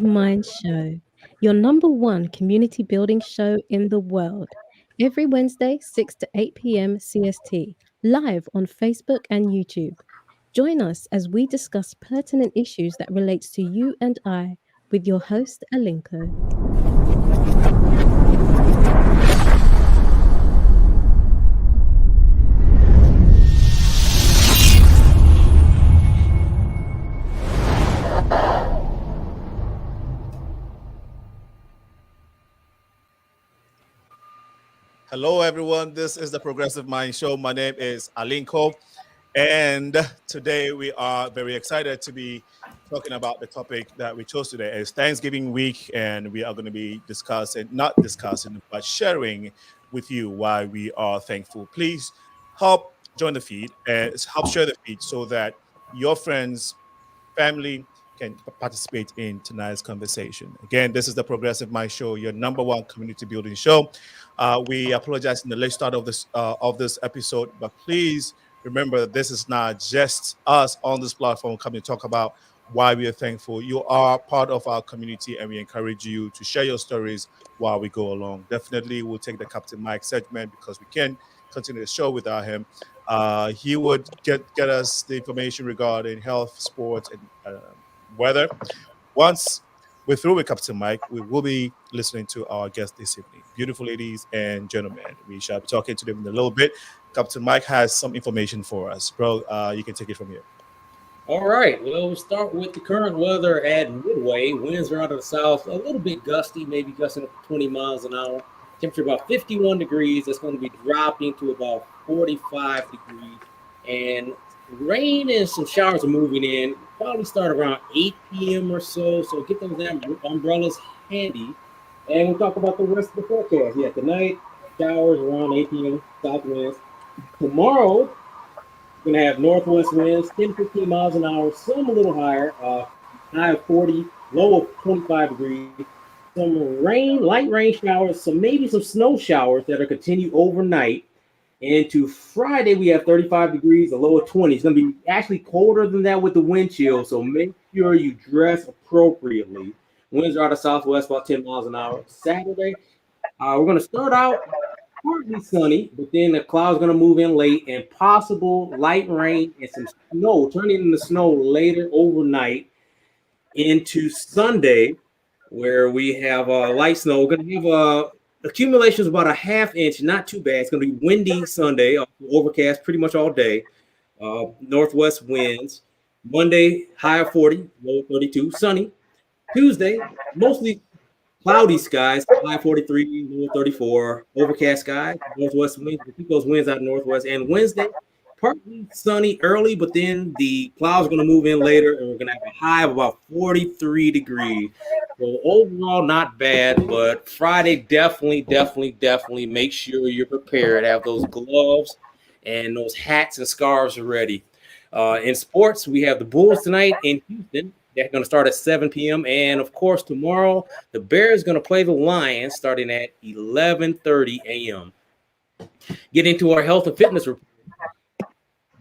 Mind Show, your number one community building show in the world. Every Wednesday, 6 to 8 p.m. CST, live on Facebook and YouTube. Join us as we discuss pertinent issues that relates to you and I with your host, Alinko. Hello, everyone. This is the Progressive Mind Show. My name is Alinko, and today we are very excited to be talking about the topic that we chose today. It's Thanksgiving week, and we are going to be not discussing, but sharing with you why we are thankful. Please help join the feed and help share the feed so that your friends, family can participate in tonight's conversation. Again, this is the Progressive Mind Show, your number one community building show. We apologize in the late start of this episode, but please remember that this is not just us on this platform coming to talk about why we are thankful. You are part of our community, and we encourage you to share your stories while we go along. Definitely, we'll take the Captain Mike segment because we can continue the show without him. He would get us the information regarding health, sports, and weather. Once we're through with Captain Mike, we will be listening to our guest this evening. Beautiful ladies and gentlemen, we shall be talking to them in a little bit. Captain Mike has some information for us. Bro, you can take it from here. All right. Well, we'll start with the current weather at Midway. Winds are out of the south, a little bit gusty, maybe gusting up to 20 miles an hour. Temperature about 51 degrees. It's going to be dropping to about 45 degrees. And rain and some showers are moving in. Probably start around 8 p.m. or so. So get those umbrellas handy. And we'll talk about the rest of the forecast. Yeah, tonight, showers around 8 p.m. South winds. Tomorrow, we're going to have northwest winds, 10, 15 miles an hour, some a little higher, high of 40, low of 25 degrees. Some rain, light rain showers, maybe some snow showers that are continue overnight. Into Friday, we have 35 degrees, a low of 20. It's going to be actually colder than that with the wind chill, so make sure you dress appropriately. Winds are out of southwest, about 10 miles an hour. Saturday, we're going to start out partly sunny, but then the clouds going to move in late and possible light rain and some snow, turning into snow later overnight into Sunday, where we have light snow. We're going to have accumulation is about a half inch, not too bad. It's going to be windy Sunday, overcast pretty much all day. Northwest winds. Monday, high of 40, low of 32, sunny. Tuesday, mostly cloudy skies, high 43, low 34, overcast skies, northwest winds. We keep those winds out of northwest. And Wednesday, partly sunny early, but then the clouds are going to move in later, and we're going to have a high of about 43 degrees. So overall, not bad, but Friday, definitely make sure you're prepared. Have those gloves and those hats and scarves ready. In sports, we have the Bulls tonight in Houston. They're going to start at 7 p.m. And, of course, tomorrow, the Bears are going to play the Lions starting at 11:30 a.m. Get into our health and fitness report.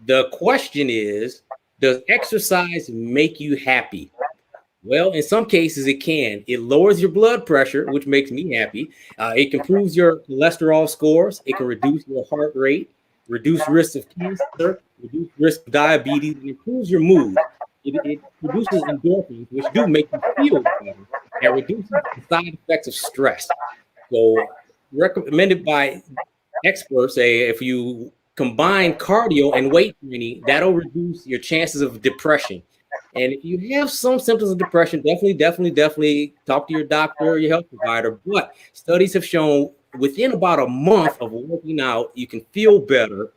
The question is, does exercise make you happy? Well, in some cases, it can. It lowers your blood pressure, which makes me happy. It can improve your cholesterol scores. It can reduce your heart rate, reduce risk of cancer, reduce risk of diabetes, and improves your mood. It produces endorphins, which do make you feel better, and reduces the side effects of stress. So, recommended by experts, say if you combine cardio and weight training, that'll reduce your chances of depression. And if you have some symptoms of depression, definitely talk to your doctor or your health provider. But studies have shown within about a month of working out, you can feel better.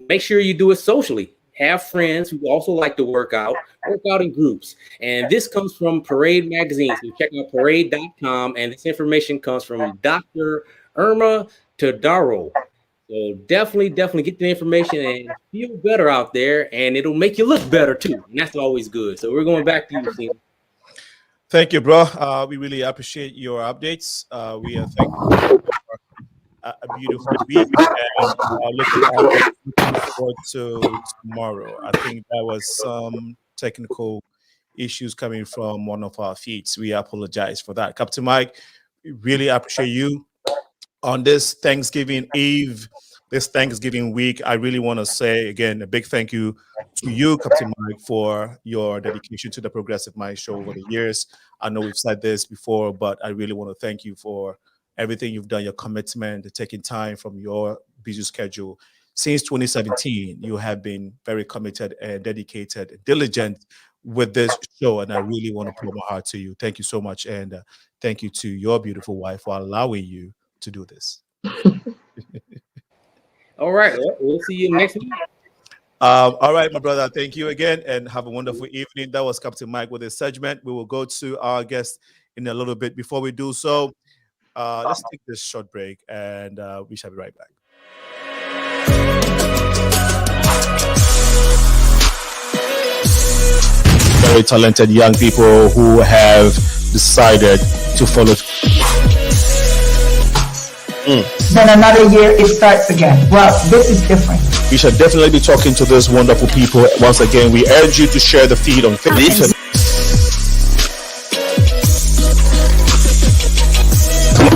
Make sure you do it socially. Have friends who also like to work out in groups. And this comes from Parade Magazine. So check out parade.com. And this information comes from Dr. Irma Todaro. So definitely get the information and feel better out there, and it'll make you look better too. And that's always good. So we're going back to you, Steve. Thank you, bro. We really appreciate your updates. We are thankful for a beautiful week, and looking forward to tomorrow. I think that was some technical issues coming from one of our feeds. We apologize for that. Captain Mike, we really appreciate you on this Thanksgiving Eve, this Thanksgiving week. I really want to say again a big thank you to you, Captain Mike, for your dedication to the Progressive Mind Show over the years. I know we've said this before, but I really want to thank you for everything you've done, your commitment, the taking time from your busy schedule. Since 2017, you have been very committed and dedicated, and diligent with this show, and I really want to pour my heart to you. Thank you so much, and thank you to your beautiful wife for allowing you to do this. All right, we'll see you next week. All right, my brother, thank you again, and have a wonderful evening. That was Captain Mike with his segment. We will go to our guest in a little bit. Before we do so, let's take this short break, and we shall be right back. Very talented young people who have decided to follow. Then another year it starts again. Well, this is different. We shall definitely be talking to those wonderful people. Once again, we urge you to share the feed on Facebook.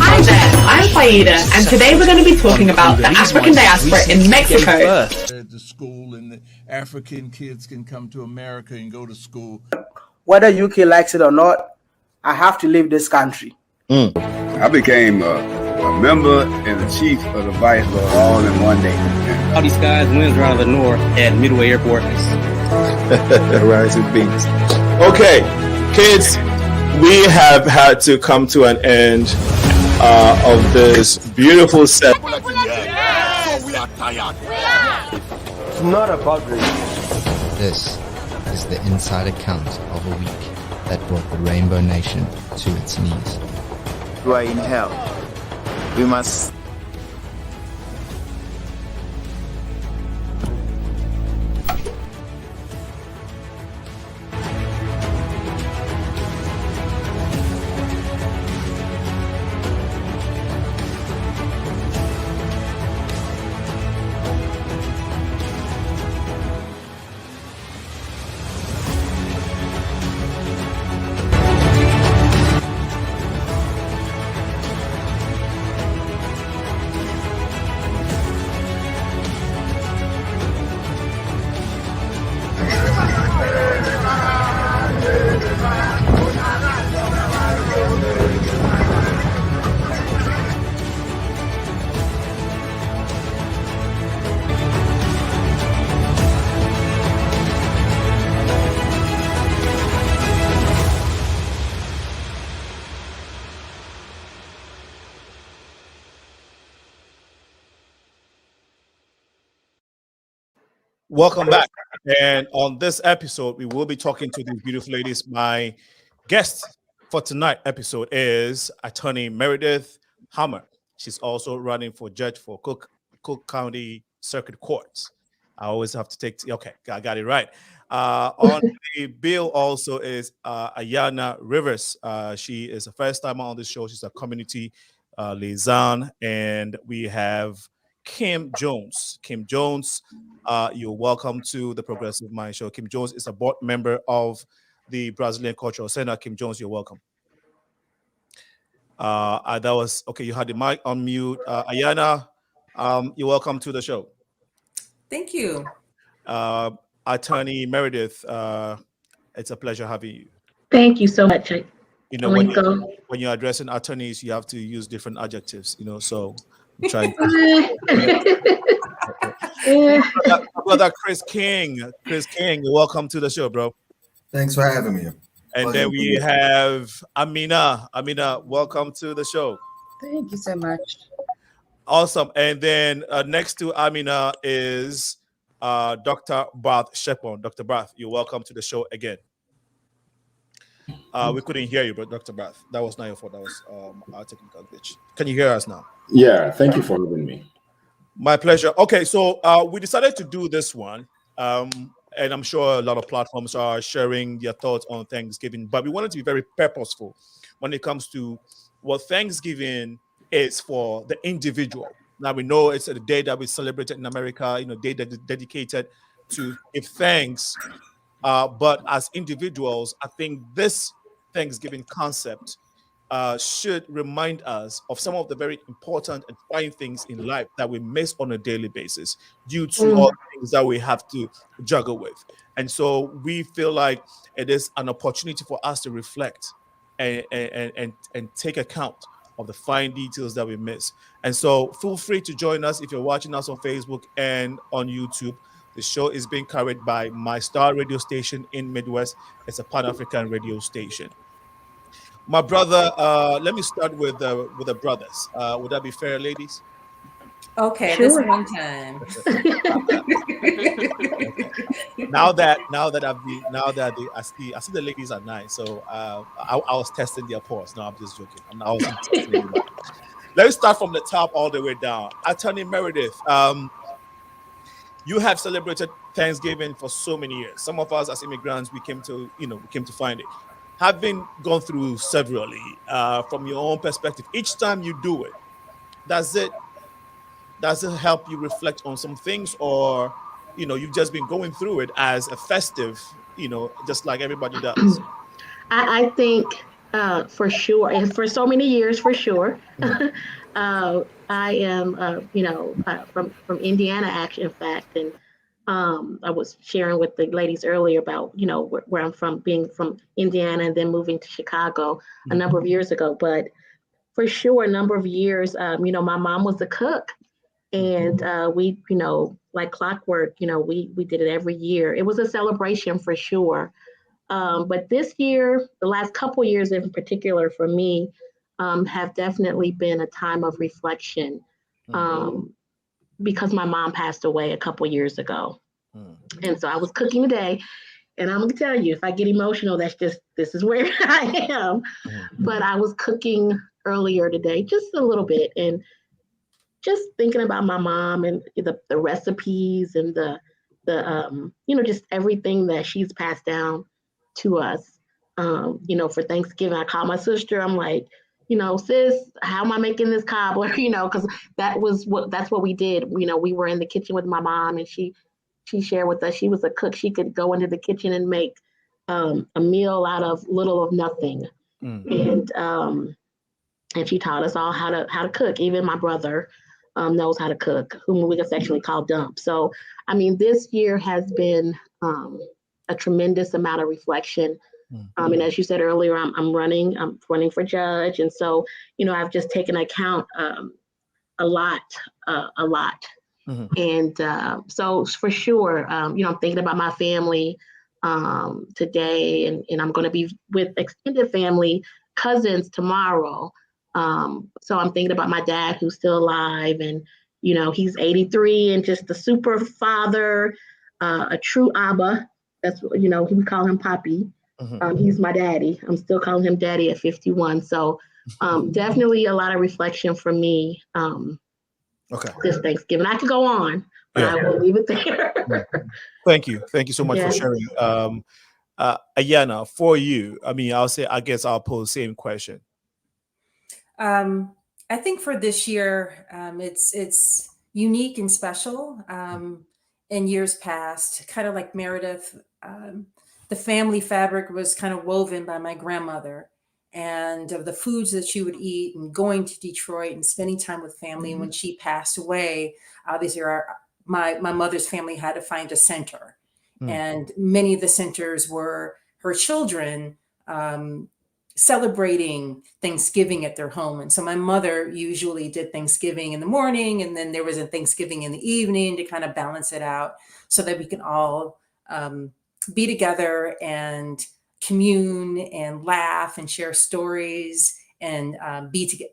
Hi there, I'm Faida, and today we're going to be talking about the African diaspora in Mexico. The school and the African kids can come to America and go to school. Whether UK likes it or not, I have to leave this country. I became a member and the chief of the Vice Lord all in one day. All these guys, winds around the north at Midway Airport. Rise and beats. Okay, kids, we have had to come to an end of this beautiful set. It's not about race. This is the inside account of a week that brought the Rainbow Nation to its knees. You are in hell. We must. Welcome back. And on this episode, we will be talking to these beautiful ladies. My guest for tonight episode is Attorney Meredith Hammer. She's also running for judge for Cook County Circuit Courts. I always have to take, okay, I got it right. On the bill also is IYONNA Rivers. She is a first timer on this show. She's a community liaison. And we have Kim Jones. Kim Jones, you're welcome to the Progressive Mind Show. Kim Jones is a board member of the Brazilian Cultural Center. Kim Jones, you're welcome. That was, okay, you had the mic on mute. IYONNA, you're welcome to the show. Thank you. Attorney Meredith, it's a pleasure having you. Thank you so much. You know, when you're addressing attorneys, you have to use different adjectives, you know, so I'm trying Brother Chris King, you're welcome to the show, bro. Thanks for having me. And then we have AMENA. AMENA, welcome to the show. Thank you so much. Awesome. And then next to AMENA is Dr. BARTH SHEPKONG. Dr. BARTH, you're welcome to the show again. We couldn't hear you, but Dr. BARTH, that was not your fault. That was our technical glitch. Can you hear us now? Yeah, thank you for having me. My pleasure. Okay, so we decided to do this one, and I'm sure a lot of platforms are sharing their thoughts on Thanksgiving, but we wanted to be very purposeful when it comes to what Thanksgiving is for the individual. Now, we know it's a day that we celebrated in America, you know, day that is dedicated to give thanks But as individuals, I think this Thanksgiving concept should remind us of some of the very important and fine things in life that we miss on a daily basis due to all the things that we have to juggle with. And so we feel like it is an opportunity for us to reflect and take account of the fine details that we miss. And so feel free to join us if you're watching us on Facebook and on YouTube. The show is being carried by My Star radio station in Midwest. It's a Pan-African radio station. My brother, let me start with the brothers. Would that be fair, ladies? Okay, this one time. Now that I see the ladies are nice, so I was testing their pause. No, I'm just joking. I wasn't testing anybody. Let's start from the top all the way down. Attorney Meredith, you have celebrated Thanksgiving for so many years. Some of us as immigrants, we came to find it. Having gone through severally, from your own perspective, each time you do it, does it help you reflect on some things, or you've just been going through it as a festive, just like everybody does? I think for sure, and for so many years, for sure. I am, from Indiana, actually, in fact, and I was sharing with the ladies earlier about, where I'm from, being from Indiana and then moving to Chicago a number of years ago. But for sure, a number of years, my mom was a cook, and we, like clockwork, we did it every year. It was a celebration for sure. But this year, the last couple years in particular for me, have definitely been a time of reflection, because my mom passed away a couple years ago. And so I was cooking today, and I'm gonna tell you, if I get emotional, this is where I am. But I was cooking earlier today, just a little bit, and just thinking about my mom and the recipes and the just everything that she's passed down to us. For Thanksgiving, I called my sister. I'm like, sis, how am I making this cobbler? Because that's what we did. We were in the kitchen with my mom, and she shared with us. She was a cook. She could go into the kitchen and make a meal out of little of nothing. And she taught us all how to cook. Even my brother knows how to cook, whom we affectionately call Dump. So, this year has been a tremendous amount of reflection. And as you said earlier, I'm running for judge. And so, I've just taken account a lot. And so for sure, I'm thinking about my family today, and I'm going to be with extended family, cousins tomorrow. So I'm thinking about my dad, who's still alive, and, he's 83 and just a super father, a true Abba. That's what, we call him Poppy. He's my daddy. I'm still calling him daddy at 51. So definitely a lot of reflection for me this Thanksgiving. I could go on, but I will leave it there. Thank you so much for sharing. IYONNA, for you, I guess I'll pose the same question. I think for this year, it's unique and special. In years past, kind of like Meredith, the family fabric was kind of woven by my grandmother, and of the foods that she would eat, and going to Detroit and spending time with family. And when she passed away, obviously my mother's family had to find a center. And many of the centers were her children celebrating Thanksgiving at their home. And so my mother usually did Thanksgiving in the morning, and then there was a Thanksgiving in the evening to kind of balance it out so that we can all be together and commune and laugh and share stories and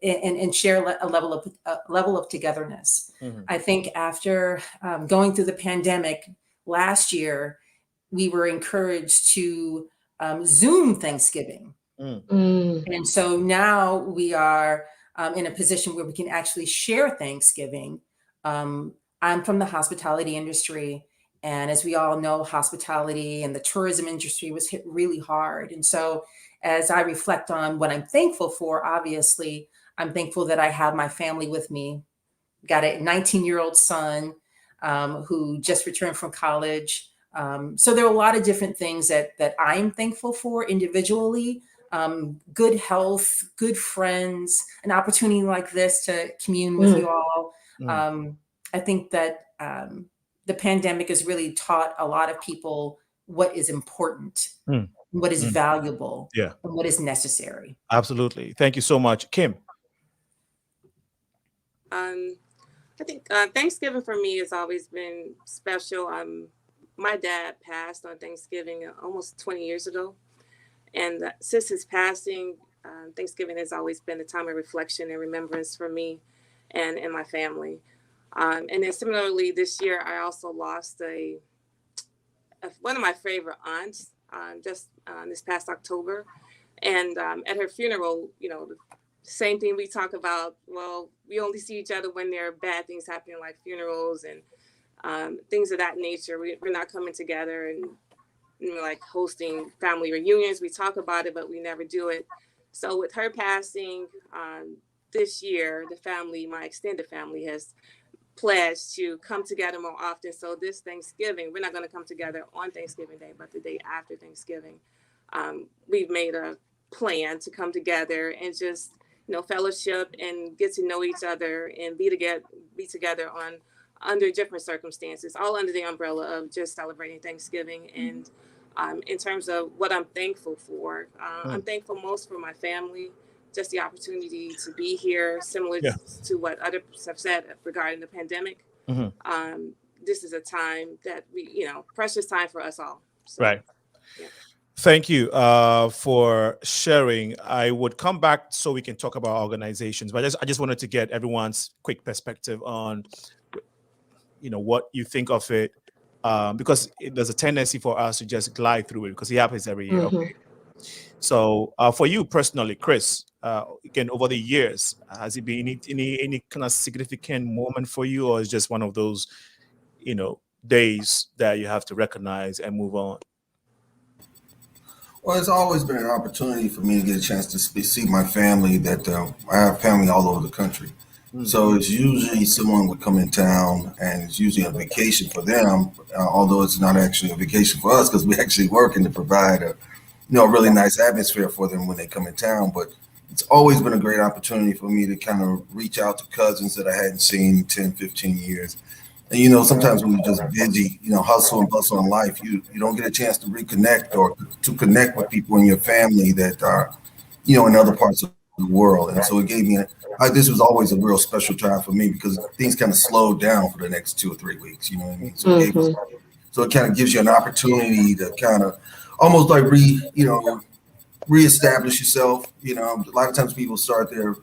and share a level of togetherness. I think after going through the pandemic last year, we were encouraged to Zoom Thanksgiving. And so now we are in a position where we can actually share Thanksgiving. I'm from the hospitality industry. And as we all know, hospitality and the tourism industry was hit really hard. And so as I reflect on what I'm thankful for, obviously, I'm thankful that I have my family with me. Got a 19-year-old son who just returned from college, So there are a lot of different things that I'm thankful for individually. Good health, good friends, an opportunity like this to commune with you all. I think that the pandemic has really taught a lot of people what is important, what is valuable, and what is necessary. Absolutely. Thank you so much. Kim? I think Thanksgiving for me has always been special. My dad passed on Thanksgiving almost 20 years ago. And since his passing, Thanksgiving has always been a time of reflection and remembrance for me and my family. And then similarly, this year, I also lost one of my favorite aunts just this past October. And at her funeral, the same thing we talk about. Well, we only see each other when there are bad things happening, like funerals and things of that nature. We're not coming together and like hosting family reunions. We talk about it, but we never do it. So with her passing this year, the family, my extended family, has pledged to come together more often. So this Thanksgiving, we're not going to come together on Thanksgiving Day, but the day after Thanksgiving, we've made a plan to come together and just fellowship and get to know each other and be together under different circumstances, all under the umbrella of just celebrating Thanksgiving. And in terms of what I'm thankful for, I'm thankful most for my family, just the opportunity to be here, similar to what others have said regarding the pandemic. This is a time that precious time for us all. So, right. Yeah. Thank you for sharing. I would come back so we can talk about organizations, but I just wanted to get everyone's quick perspective on what you think of it, because there's a tendency for us to just glide through it because it happens every year. Okay. So for you personally, Chris, again, over the years, has it been any kind of significant moment for you, or is just one of those days that you have to recognize and move on? Well, it's always been an opportunity for me to get a chance to see my family. That I have family all over the country. So it's usually someone would come in town, and it's usually a vacation for them, although it's not actually a vacation for us because we actually working to provide a really nice atmosphere for them when they come in town. But it's always been a great opportunity for me to kind of reach out to cousins that I hadn't seen in 10, 15 years. And, sometimes when you're just busy, hustle and bustle in life, you don't get a chance to reconnect or to connect with people in your family that are, in other parts of the world. And so it gave me, this was always a real special time for me because things kind of slowed down for the next 2 or 3 weeks, you know what I mean? So, so it kind of gives you an opportunity to kind of almost like reestablish yourself. A lot of times people start their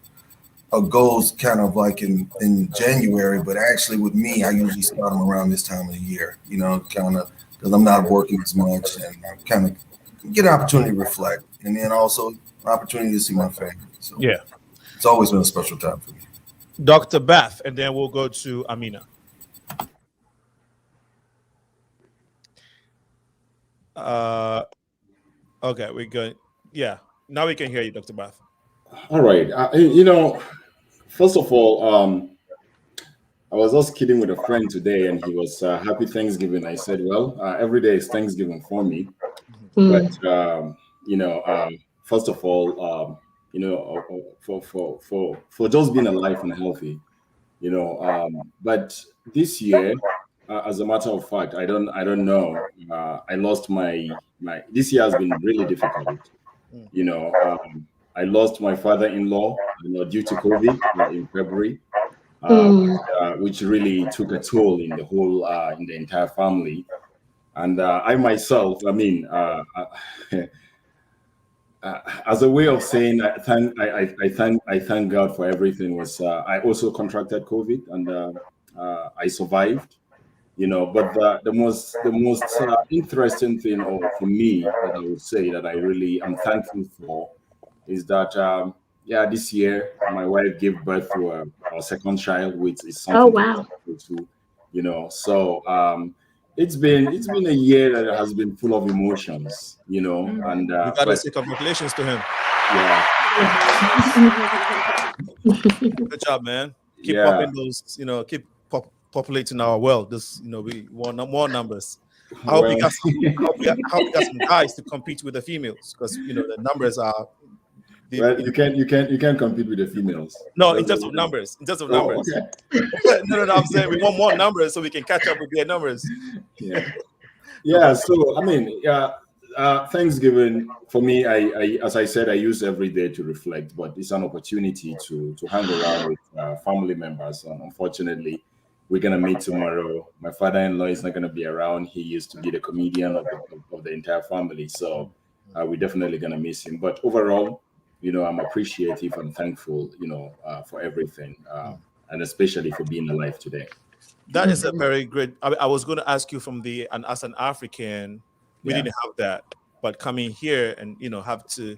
goals kind of like in January, but actually with me, I usually start them around this time of the year, kind of because I'm not working as much and I kind of get an opportunity to reflect, and then also an opportunity to see my family. So yeah, it's always been a special time for me. Dr. Beth, and then we'll go to Amina. Okay, we're good. Yeah, now we can hear you, Dr. Beth. All right. First of all, I was just kidding with a friend today, and he was happy Thanksgiving. I said, well, every day is Thanksgiving for me. But first of all, for just being alive and healthy, but this year, as a matter of fact, I don't know. I lost my this year has been really difficult. I lost my father-in-law, due to COVID in February, which really took a toll in the whole, in the entire family. And I myself, as a way of saying I thank God for everything, was I also contracted COVID and I survived. But the most interesting thing, or for me, that I would say that I really am thankful for, is that this year my wife gave birth to our second child, which is something to, so it's been a year that has been full of emotions, and you gotta say congratulations to him. Good job, man. Keep popping those, keep populating our world. This, we want more numbers. I hope we got some guys to compete with the females, because the numbers are. Well, you can't compete with the females. No, in terms of numbers. Okay. No, I'm saying we want more numbers so we can catch up with their numbers. Yeah. So I mean, Thanksgiving for me, I as I said, I use every day to reflect, but it's an opportunity to hang around with family members. And unfortunately, we're gonna meet tomorrow. My father-in-law is not gonna be around. He used to be the comedian of the entire family, so we're definitely gonna miss him. But overall, I'm appreciative and thankful, for everything, and especially for being alive today. That is a very great. I was going to ask you and as an African, we didn't have that, but coming here and have to.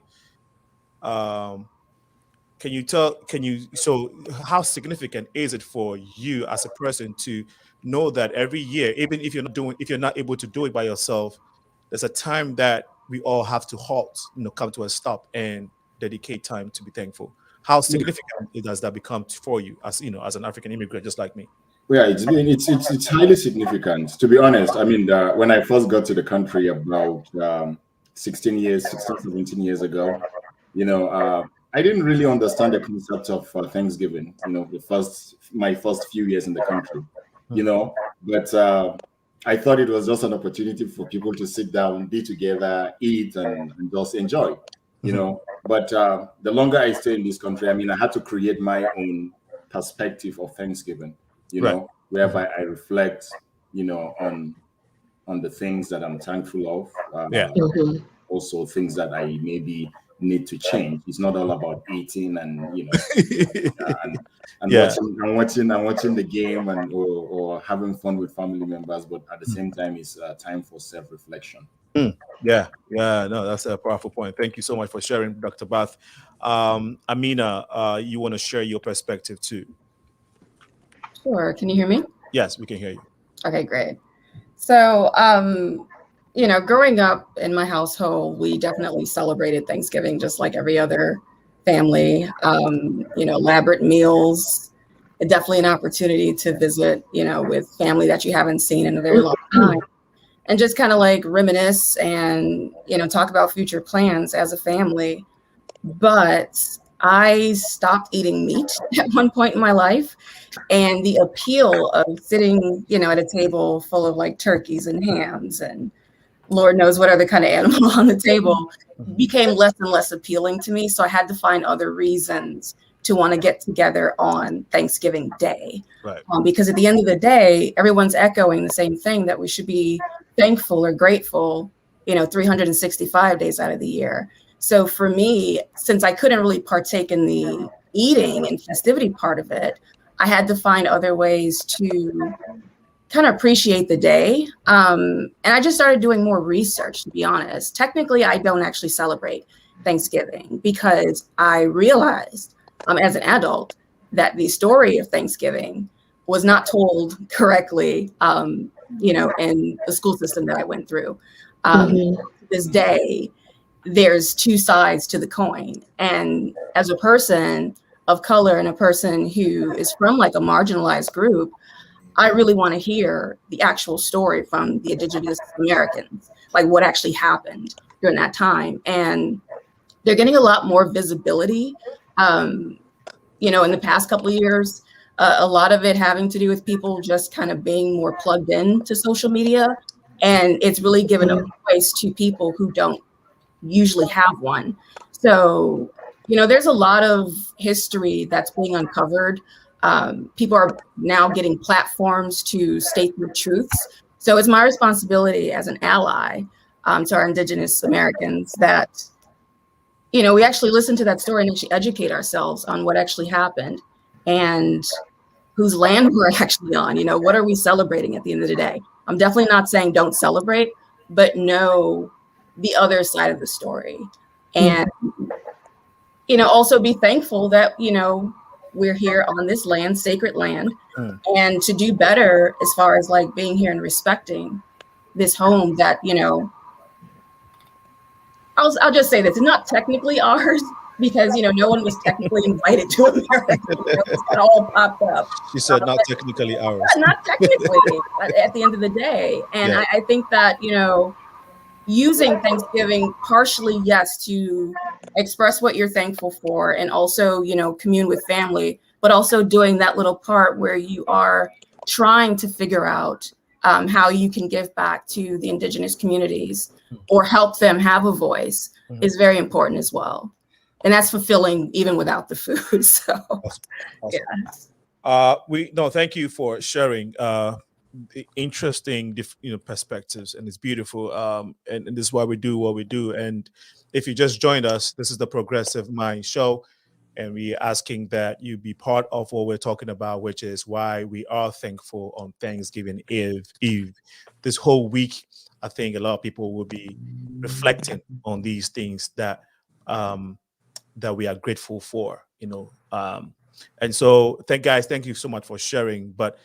So how significant is it for you as a person to know that every year, even if you're not able to do it by yourself, there's a time that we all have to halt, come to a stop and dedicate time to be thankful. How significant does that become for you as as an African immigrant just like me? Yeah, it's highly significant, to be honest. I mean, when I first got to the country about 17 years ago, I didn't really understand the concept of Thanksgiving, my first few years in the country, but I thought it was just an opportunity for people to sit down, be together, eat, and just enjoy, But the longer I stay in this country, I mean, I had to create my own perspective of Thanksgiving, whereby I reflect, on the things that I'm thankful of. Also things that I maybe need to change. It's not all about eating and watching the game or having fun with family members, but at the same time, it's time for self-reflection. Yeah, no, that's a powerful point. Thank you so much for sharing, Dr. Barth. Amina, you want to share your perspective too? Sure. Can you hear me? Yes, we can hear you. Okay, great. So, growing up in my household, we definitely celebrated Thanksgiving just like every other family. Elaborate meals, definitely an opportunity to visit, with family that you haven't seen in a very long time. And just kind of like reminisce and, talk about future plans as a family. But I stopped eating meat at one point in my life. And the appeal of sitting, at a table full of like turkeys and hams and Lord knows what other kind of animal on the table became less and less appealing to me. So I had to find other reasons to want to get together on Thanksgiving Day. Right. Because at the end of the day, everyone's echoing the same thing, that we should be thankful or grateful, 365 days out of the year. So for me, since I couldn't really partake in the eating and festivity part of it, I had to find other ways to kind of appreciate the day. And I just started doing more research, to be honest. Technically, I don't actually celebrate Thanksgiving because I realized as an adult that the story of Thanksgiving was not told correctly, in the school system that I went through. This day, there's two sides to the coin. And as a person of color and a person who is from like a marginalized group, I really want to hear the actual story from the Indigenous Americans, like what actually happened during that time. And they're getting a lot more visibility, in the past couple of years, a lot of it having to do with people just kind of being more plugged in to social media. And it's really given a voice to people who don't usually have one. So, there's a lot of history that's being uncovered. People are now getting platforms to state their truths. So it's my responsibility as an ally to our Indigenous Americans that, we actually listen to that story and actually educate ourselves on what actually happened and whose land we're actually on. What are we celebrating at the end of the day? I'm definitely not saying don't celebrate, but know the other side of the story. And, also be thankful that, we're here on this land, sacred land, and to do better as far as like being here and respecting this home that, I'll just say that it's not technically ours, because no one was technically invited to America. It all popped up. She said not technically ours. Not technically at the end of the day. And Yeah. I think that using Thanksgiving partially, yes, to express what you're thankful for, and also commune with family, but also doing that little part where you are trying to figure out how you can give back to the indigenous communities or help them have a voice is very important as well. And that's fulfilling even without the food. So, awesome. Thank you for sharing the interesting perspectives, and it's beautiful. And this is why we do what we do. And if you just joined us, this is the Progressive Mind Show, and we're asking that you be part of what we're talking about, which is why we are thankful on Thanksgiving Eve. This whole week, I think a lot of people will be reflecting on these things that that we are grateful for, and so thank you so much for sharing. But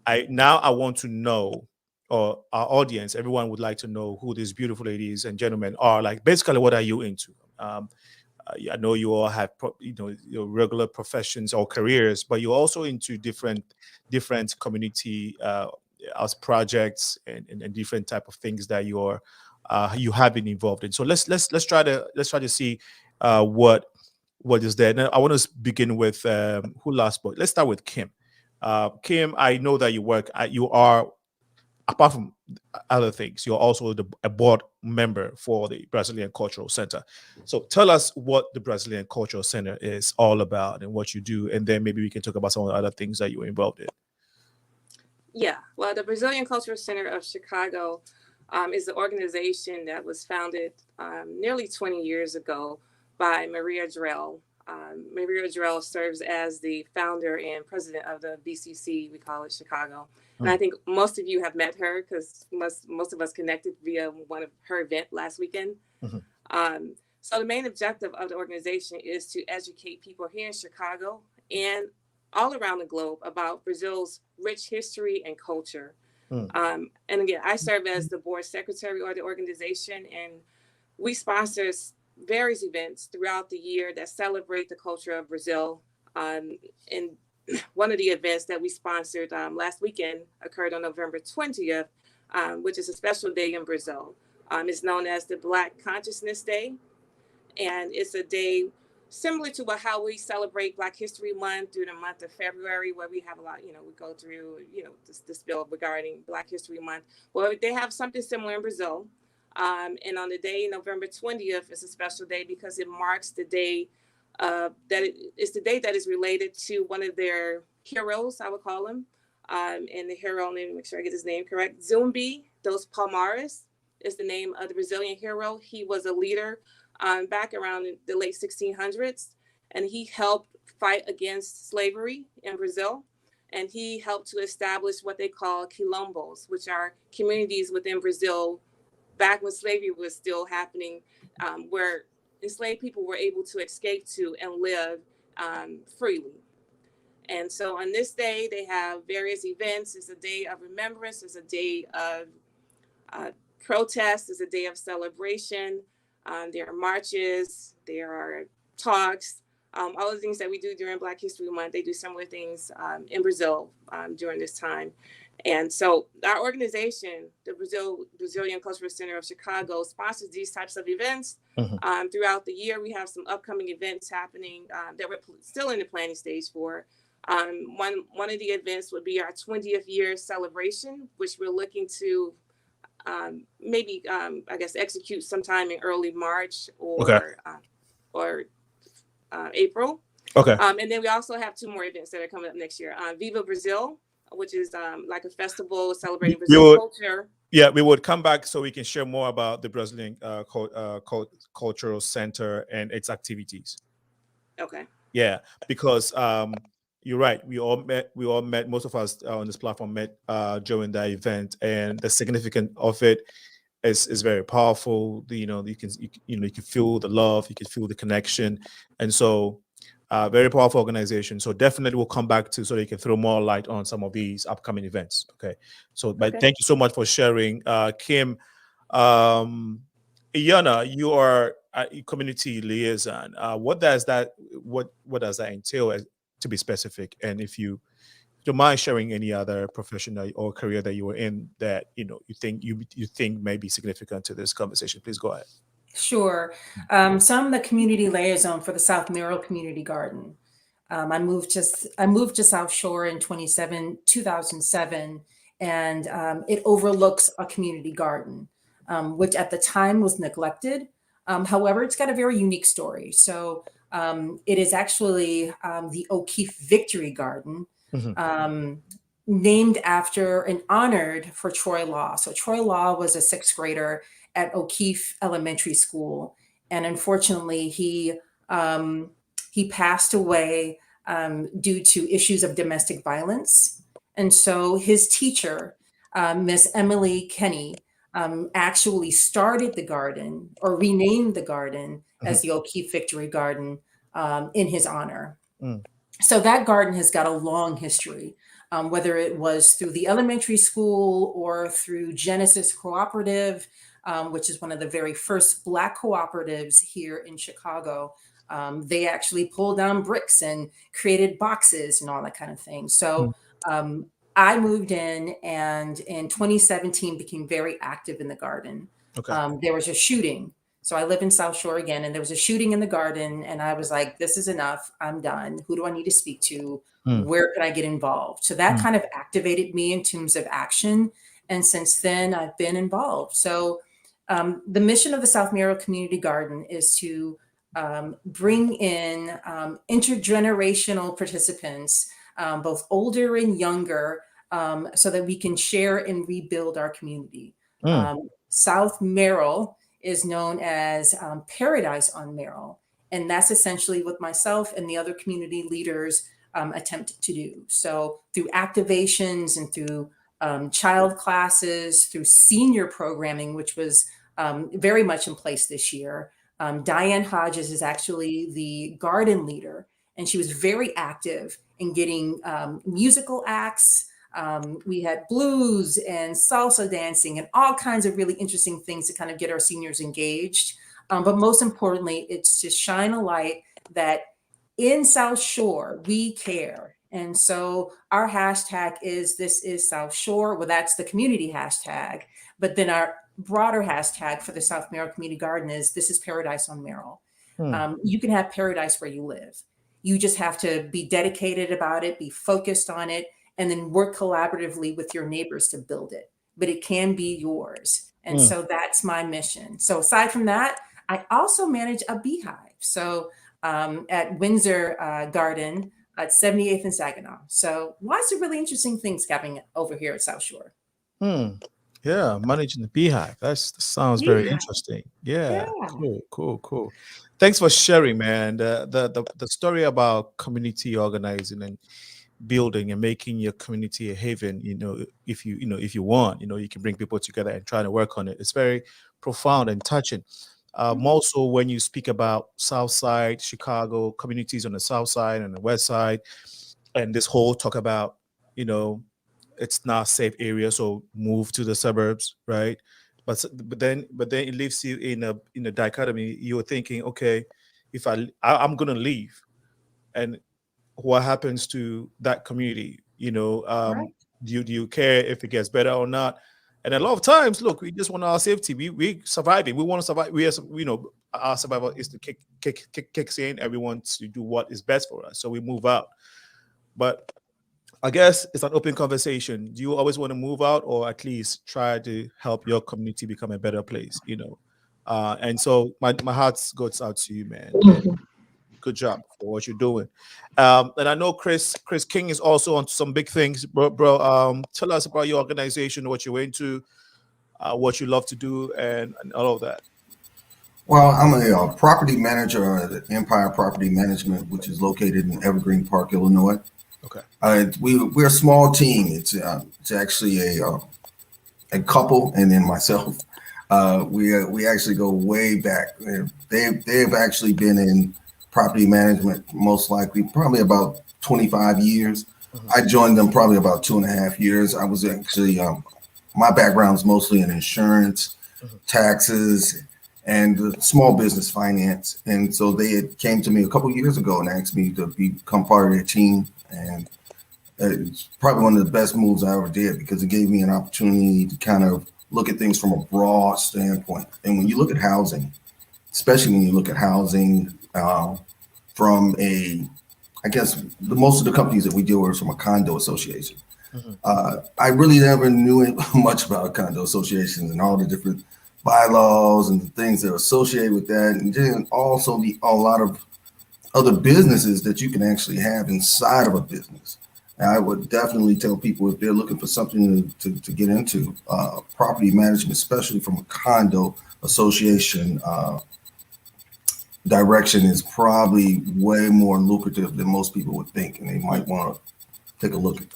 I want to know, or our audience, everyone would like to know who these beautiful ladies and gentlemen are. Like, basically, what are you into? I know you all have your regular professions or careers, but you're also into different community as projects and different type of things that you have been involved in. So let's try to see what is there. Now, I want to begin with who last spoke. Let's start with Kim. Kim, I know that you are, apart from other things, you're also a board member for the Brazilian Cultural Center. So tell us what the Brazilian Cultural Center is all about and what you do, and then maybe we can talk about some of the other things that you're involved in. Yeah, well, the Brazilian Cultural Center of Chicago is the organization that was founded nearly 20 years ago by Maria Drell. Maria Drell serves as the founder and president of the BCC, we call it Chicago. And I think most of you have met her because most of us connected via one of her event last weekend. So the main objective of the organization is to educate people here in Chicago and all around the globe about Brazil's rich history and culture. And again, I serve as the board secretary of the organization, and we sponsor various events throughout the year that celebrate the culture of Brazil. And one of the events that we sponsored last weekend occurred on November 20th, which is a special day in Brazil. It's known as the Black Consciousness Day. And it's a day similar to how we celebrate Black History Month through the month of February, where we have a lot, we go through, this bill regarding Black History Month. Well, they have something similar in Brazil. And on the day, November 20th, is a special day because it marks the day it's the day that is related to one of their heroes, I would call him. And the hero, let me make sure I get his name correct. Zumbi dos Palmares is the name of the Brazilian hero. He was a leader back around the late 1600s, and he helped fight against slavery in Brazil. And he helped to establish what they call quilombos, which are communities within Brazil back when slavery was still happening, where enslaved people were able to escape to and live freely. And so on this day, they have various events. It's a day of remembrance. It's a day of protest. It's a day of celebration. There are marches. There are talks. All the things that we do during Black History Month, they do similar things in Brazil during this time. And so our organization, the Brazilian Cultural Center of Chicago, sponsors these types of events throughout the year. We have some upcoming events happening that we're still in the planning stage for. One of the events would be our 20th year celebration, which we're looking to maybe, I guess, execute sometime in early March or April. Okay. And then we also have two more events that are coming up next year. Viva Brazil, which is like a festival celebrating Brazil culture. Yeah, we would come back so we can share more about the Brazilian Cultural Center and its activities. Okay. Yeah, because you're right. We all met. Most of us on this platform met during that event, and the significance of it is very powerful. You can feel the love, you can feel the connection, and so. Very powerful organization. So definitely we'll come back to so they can throw more light on some of these upcoming events. Okay. So, but thank you so much for sharing. Kim, IYONNA, you are community liaison. What does that entail, to be specific? And if you don't mind sharing any other professional or career that you were in that you think may be significant to this conversation, please go ahead. Sure. So I'm the community liaison for the South MERRIL Community Garden. I moved to South Shore in 2007, and it overlooks a community garden, which at the time was neglected. However, it's got a very unique story. So it is actually the O'Keefe Victory Garden, named after and honored for Troy Law. So Troy Law was a 6th grader at O'Keefe Elementary School, and unfortunately, he passed away due to issues of domestic violence. And so his teacher, Miss Emily Kenny, actually started the garden, or renamed the garden as the O'Keefe Victory Garden in his honor. So that garden has got a long history, whether it was through the elementary school or through Genesis Cooperative, which is one of the very first Black cooperatives here in Chicago. They actually pulled down bricks and created boxes and all that kind of thing. So I moved in, and in 2017 became very active in the garden. There was a shooting. So I live in South Shore again, and there was a shooting in the garden, and I was like, this is enough. I'm done. Who do I need to speak to? Where can I get involved? So that kind of activated me in terms of action. And since then, I've been involved. So the mission of the South MERRIL Community Garden is to bring in intergenerational participants, both older and younger, so that we can share and rebuild our community. South MERRIL is known as Paradise on MERRIL. And that's essentially what myself and the other community leaders attempt to do. So through activations and through child classes, through senior programming, which was very much in place this year. Diane Hodges is actually the garden leader, and she was very active in getting musical acts. We had blues and salsa dancing and all kinds of really interesting things to kind of get our seniors engaged. But most importantly, it's to shine a light that in South Shore, we care. And so our hashtag is This Is South Shore. Well, that's the community hashtag. But then our broader hashtag for the South MERRIL Community Garden is This Is Paradise on MERRIL. You can have paradise where you live. You just have to be dedicated about it, be focused on it, and then work collaboratively with your neighbors to build it. But it can be yours. And so that's my mission. So aside from that, I also manage a beehive. So at Windsor Garden at 78th and Saginaw. So lots of really interesting things happening over here at South Shore. Yeah, managing the beehive. That sounds very interesting. Yeah. Cool. Thanks for sharing, man. The story about community organizing and building and making your community a haven. If you want, you can bring people together and try to work on it. It's very profound and touching. Also, when you speak about South Side, Chicago, communities on the South Side and the West Side, and this whole talk about, it's not a safe area, so move to the suburbs, right? But then it leaves you in a dichotomy. You're thinking, okay, if I'm gonna leave, and what happens to that community? Do you care if it gets better or not? And a lot of times, look, we just want our safety. We surviving. We want to survive. Our survival is to kick in. Everyone to do what is best for us. So we move out. But I guess it's an open conversation. Do you always want to move out, or at least try to help your community become a better place? And so my heart goes out to you, man. Good job for what you're doing. And I know Chris King is also on some big things, bro. Tell us about your organization, what you're into, what you love to do, and all of that. Well, I'm a property manager at Empire Property Management, which is located in Evergreen Park, Illinois. Okay. We're a small team. It's actually a couple, and then myself. We actually go way back. They've actually been in property management most likely probably about 25 years. I joined them probably about 2.5 years. I was actually my background is mostly in insurance, taxes, and small business finance. And so they had came to me a couple of years ago and asked me to become part of their team. And it's probably one of the best moves I ever did, because it gave me an opportunity to kind of look at things from a broad standpoint. And when you look at housing, especially when you look at housing from I guess most of the companies that we deal with are from a condo association. I really never knew much about condo associations and all the different bylaws and the things that are associated with that, and then also a lot of other businesses that you can actually have inside of a business. And I would definitely tell people, if they're looking for something to get into, property management, especially from a condo association direction, is probably way more lucrative than most people would think, and they might want to take a look at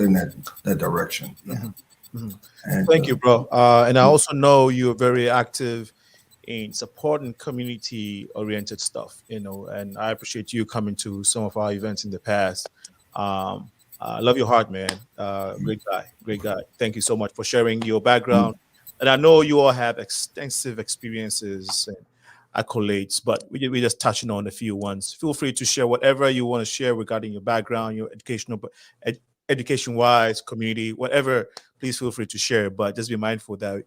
in that direction. Yeah. And, thank you, bro. And I also know you're very active in supporting community-oriented stuff, you know, and I appreciate you coming to some of our events in the past. I love your heart, man. Great guy. Thank you so much for sharing your background. And I know you all have extensive experiences and accolades, but we're just touching on a few ones. Feel free to share whatever you want to share regarding your background, your education-wise, community, whatever. Please feel free to share, but just be mindful that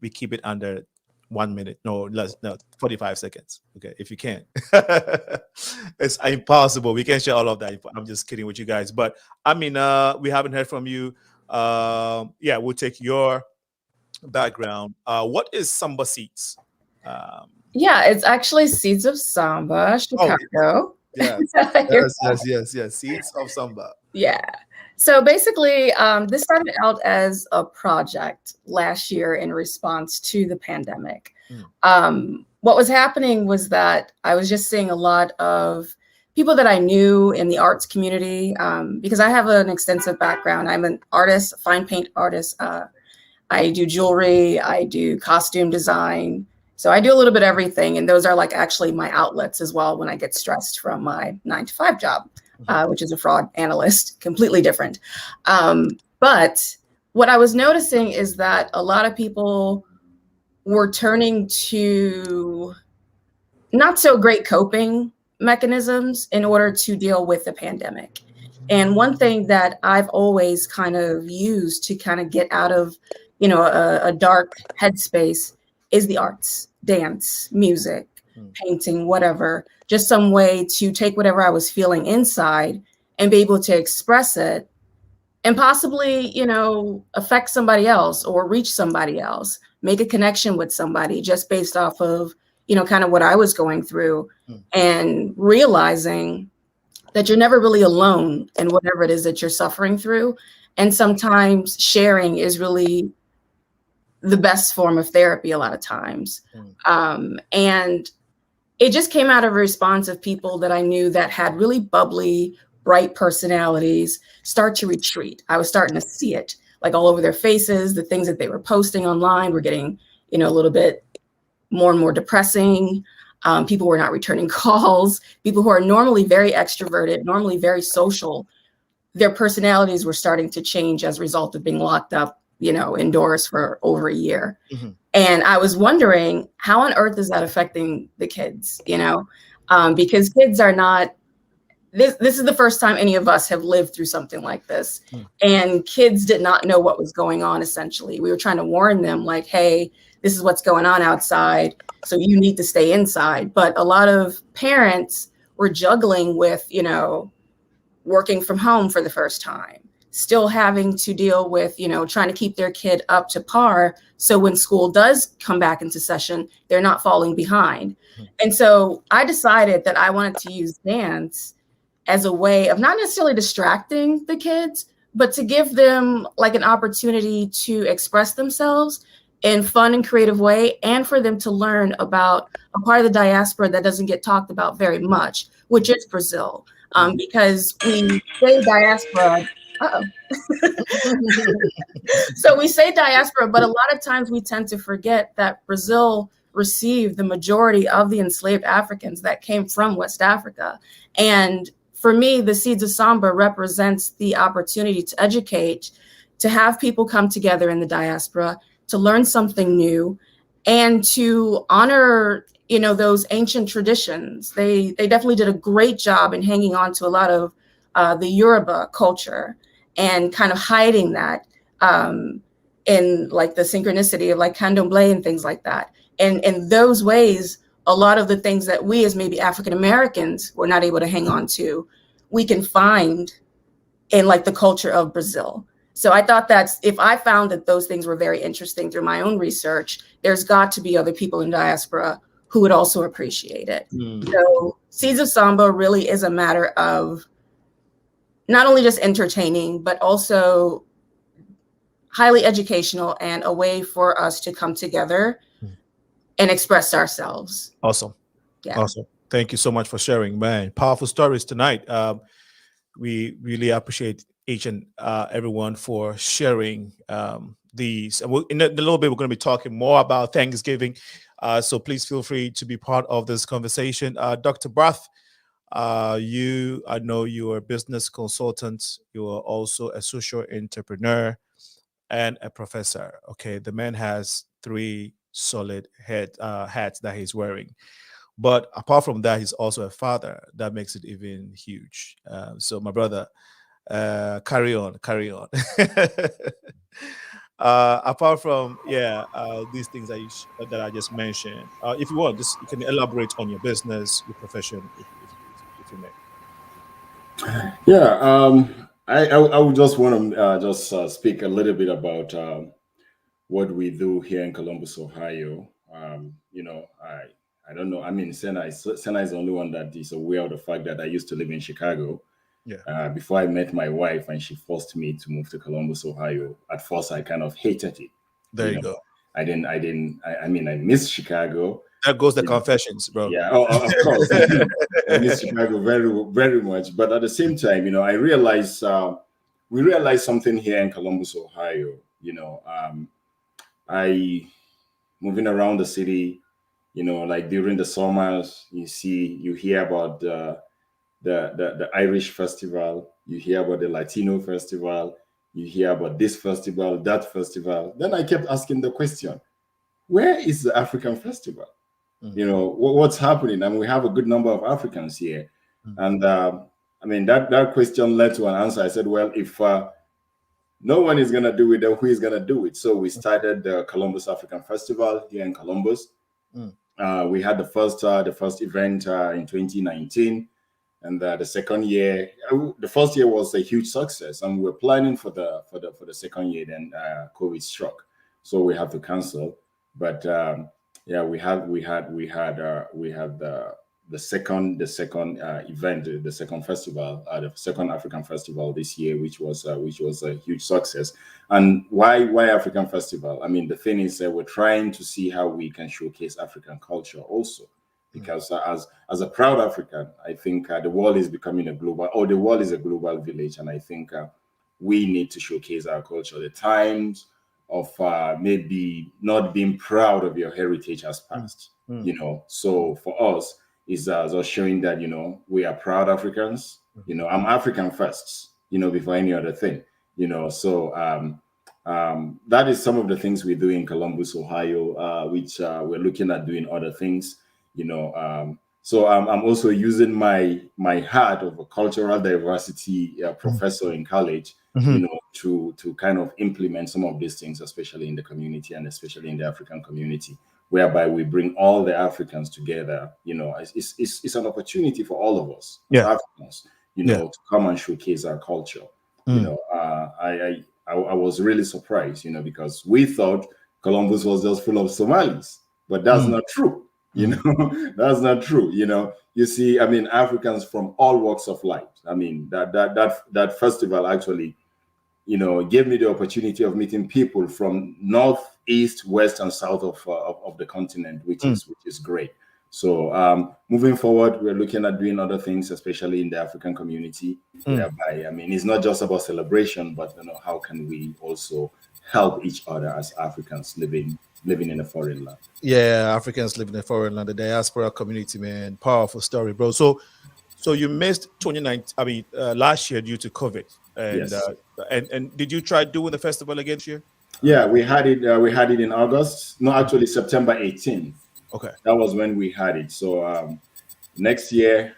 we keep it under 1 minute, no, 45 seconds. Okay, if you can. It's impossible. We can't share all of that. I'm just kidding with you guys. But I mean, we haven't heard from you. Yeah, we'll take your background. What is Samba Seeds? Yeah, it's actually Seeds of Samba, Chicago. Oh, yes. Yes. Seeds of Samba. Yeah. So basically, this started out as a project last year in response to the pandemic. What was happening was that I was just seeing a lot of people that I knew in the arts community, because I have an extensive background. I'm an artist, fine paint artist. I do jewelry, I do costume design. So I do a little bit of everything. And those are like actually my outlets as well when I get stressed from my 9-to-5 job, which is a fraud analyst, completely different. But what I was noticing is that a lot of people were turning to not so great coping mechanisms in order to deal with the pandemic. And one thing that I've always kind of used to kind of get out of, you know, a dark headspace is the arts, dance, music, painting, whatever, just some way to take whatever I was feeling inside and be able to express it and possibly, you know, affect somebody else or reach somebody else, make a connection with somebody just based off of, you know, kind of what I was going through and realizing that you're never really alone in whatever it is that you're suffering through. And sometimes sharing is really the best form of therapy a lot of times. And it just came out of a response of people that I knew that had really bubbly, bright personalities start to retreat. I was starting to see it like all over their faces. The things that they were posting online were getting, you know, a little bit more and more depressing. People were not returning calls. People who are normally very extroverted, normally very social, their personalities were starting to change as a result of being locked up, you know, indoors for over a year. And I was wondering, how on earth is that affecting the kids, you know? Because kids are not, this is the first time any of us have lived through something like this. And kids did not know what was going on, essentially. We were trying to warn them like, hey, this is what's going on outside, so you need to stay inside. But a lot of parents were juggling with, you know, working from home for the first time, still having to deal with, you know, trying to keep their kid up to par. So when school does come back into session, they're not falling behind. And so I decided that I wanted to use dance as a way of not necessarily distracting the kids, but to give them like an opportunity to express themselves in fun and creative way, and for them to learn about a part of the diaspora that doesn't get talked about very much, which is Brazil. Because we say diaspora, so we say diaspora, but a lot of times we tend to forget that Brazil received the majority of the enslaved Africans that came from West Africa. And for me, the Seeds of Samba represents the opportunity to educate, to have people come together in the diaspora, to learn something new, and to honor, you know, those ancient traditions. They definitely did a great job in hanging on to a lot of the Yoruba culture and kind of hiding that in like the synchronicity of like candomblé and things like that. And in those ways, a lot of the things that we as maybe African Americans were not able to hang on to, we can find in like the culture of Brazil. So I thought that if I found that those things were very interesting through my own research, there's got to be other people in diaspora who would also appreciate it. So Seeds of Samba really is a matter of not only just entertaining, but also highly educational and a way for us to come together and express ourselves. Awesome. Yeah. Awesome. Thank you so much for sharing, man. Powerful stories tonight. We really appreciate each and everyone for sharing these. And in a little bit, we're going to be talking more about Thanksgiving. So please feel free to be part of this conversation. Dr. Barth, I know you are a business consultant. You are also a social entrepreneur and a professor. Okay, the man has 3 solid hats that he's wearing. But apart from that, he's also a father. That makes it even huge. So my brother, carry on. Apart from these things that I just mentioned, if you want, you can elaborate on your business, your profession, if you may. Yeah, I would just want to speak a little bit about what we do here in Columbus, Ohio. You know, I don't know. I mean, Senna is the only one that is aware of the fact that I used to live in Chicago. Yeah. Before I met my wife and she forced me to move to Columbus, Ohio. At first, I kind of hated it. There you go. I mean, I miss Chicago. That goes the confessions, bro. Yeah, of course. I miss Chicago very, very much. But at the same time, you know, I realized we realized something here in Columbus, Ohio. You know, moving around the city, you know, like during the summers, you hear about the Irish festival, you hear about the Latino festival, you hear about this festival, that festival. Then I kept asking the question, where is the African festival? You know, what's happening? And we have a good number of Africans here. And I mean, that question led to an answer. I said, well, if no one is going to do it, then who is going to do it? So we started the Columbus African Festival here in Columbus. We had the first event in 2019. And the second year, the first year was a huge success, and we were planning for the second year. Then COVID struck, so we had to cancel. But we had the second event, the second festival, the second African festival this year, which was a huge success. And why African festival? I mean, the thing is that we're trying to see how we can showcase African culture also. Because as a proud African, I think the world is becoming the world is a global village, and I think we need to showcase our culture. The times of maybe not being proud of your heritage has passed, you know. So for us, is us showing that, you know, we are proud Africans. You know, I'm African first, you know, before any other thing, you know. So that is some of the things we do in Columbus, Ohio, which we're looking at doing other things. You know, so I'm also using my hat of a cultural diversity professor in college, you know, to kind of implement some of these things, especially in the community and especially in the African community, whereby we bring all the Africans together. You know, it's an opportunity for all of us as Africans, you know, to come and showcase our culture. You know, I was really surprised, you know, because we thought Columbus was just full of Somalis, but that's not true. You know, that's not true. You know, you see, I mean, Africans from all walks of life. I mean, that festival actually, you know, gave me the opportunity of meeting people from north, east, west, and south of the continent, which is great. So moving forward, we're looking at doing other things, especially in the African community, whereby, I mean, it's not just about celebration, but, you know, how can we also help each other as Africans living in a foreign land. Yeah, Africans living in a foreign land, the diaspora community, man. Powerful story, bro. So you missed 2019, last year due to COVID. And, yes. And did you try doing the festival again this year? Yeah, we had it. We had it in August. No, actually September 18th. Okay. That was when we had it. So next year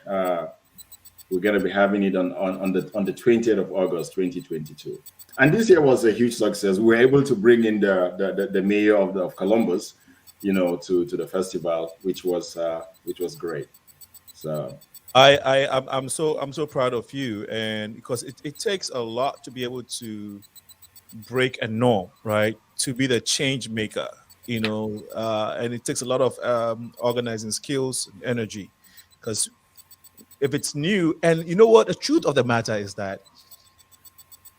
we're gonna be having it on the 20th of August, 2022. And this year was a huge success. We were able to bring in the mayor of Columbus, you know, to the festival, which was great. So I'm so proud of you, and because it takes a lot to be able to break a norm, right? To be the change maker, you know, and it takes a lot of organizing skills and energy, because if it's new, and you know what, the truth of the matter is that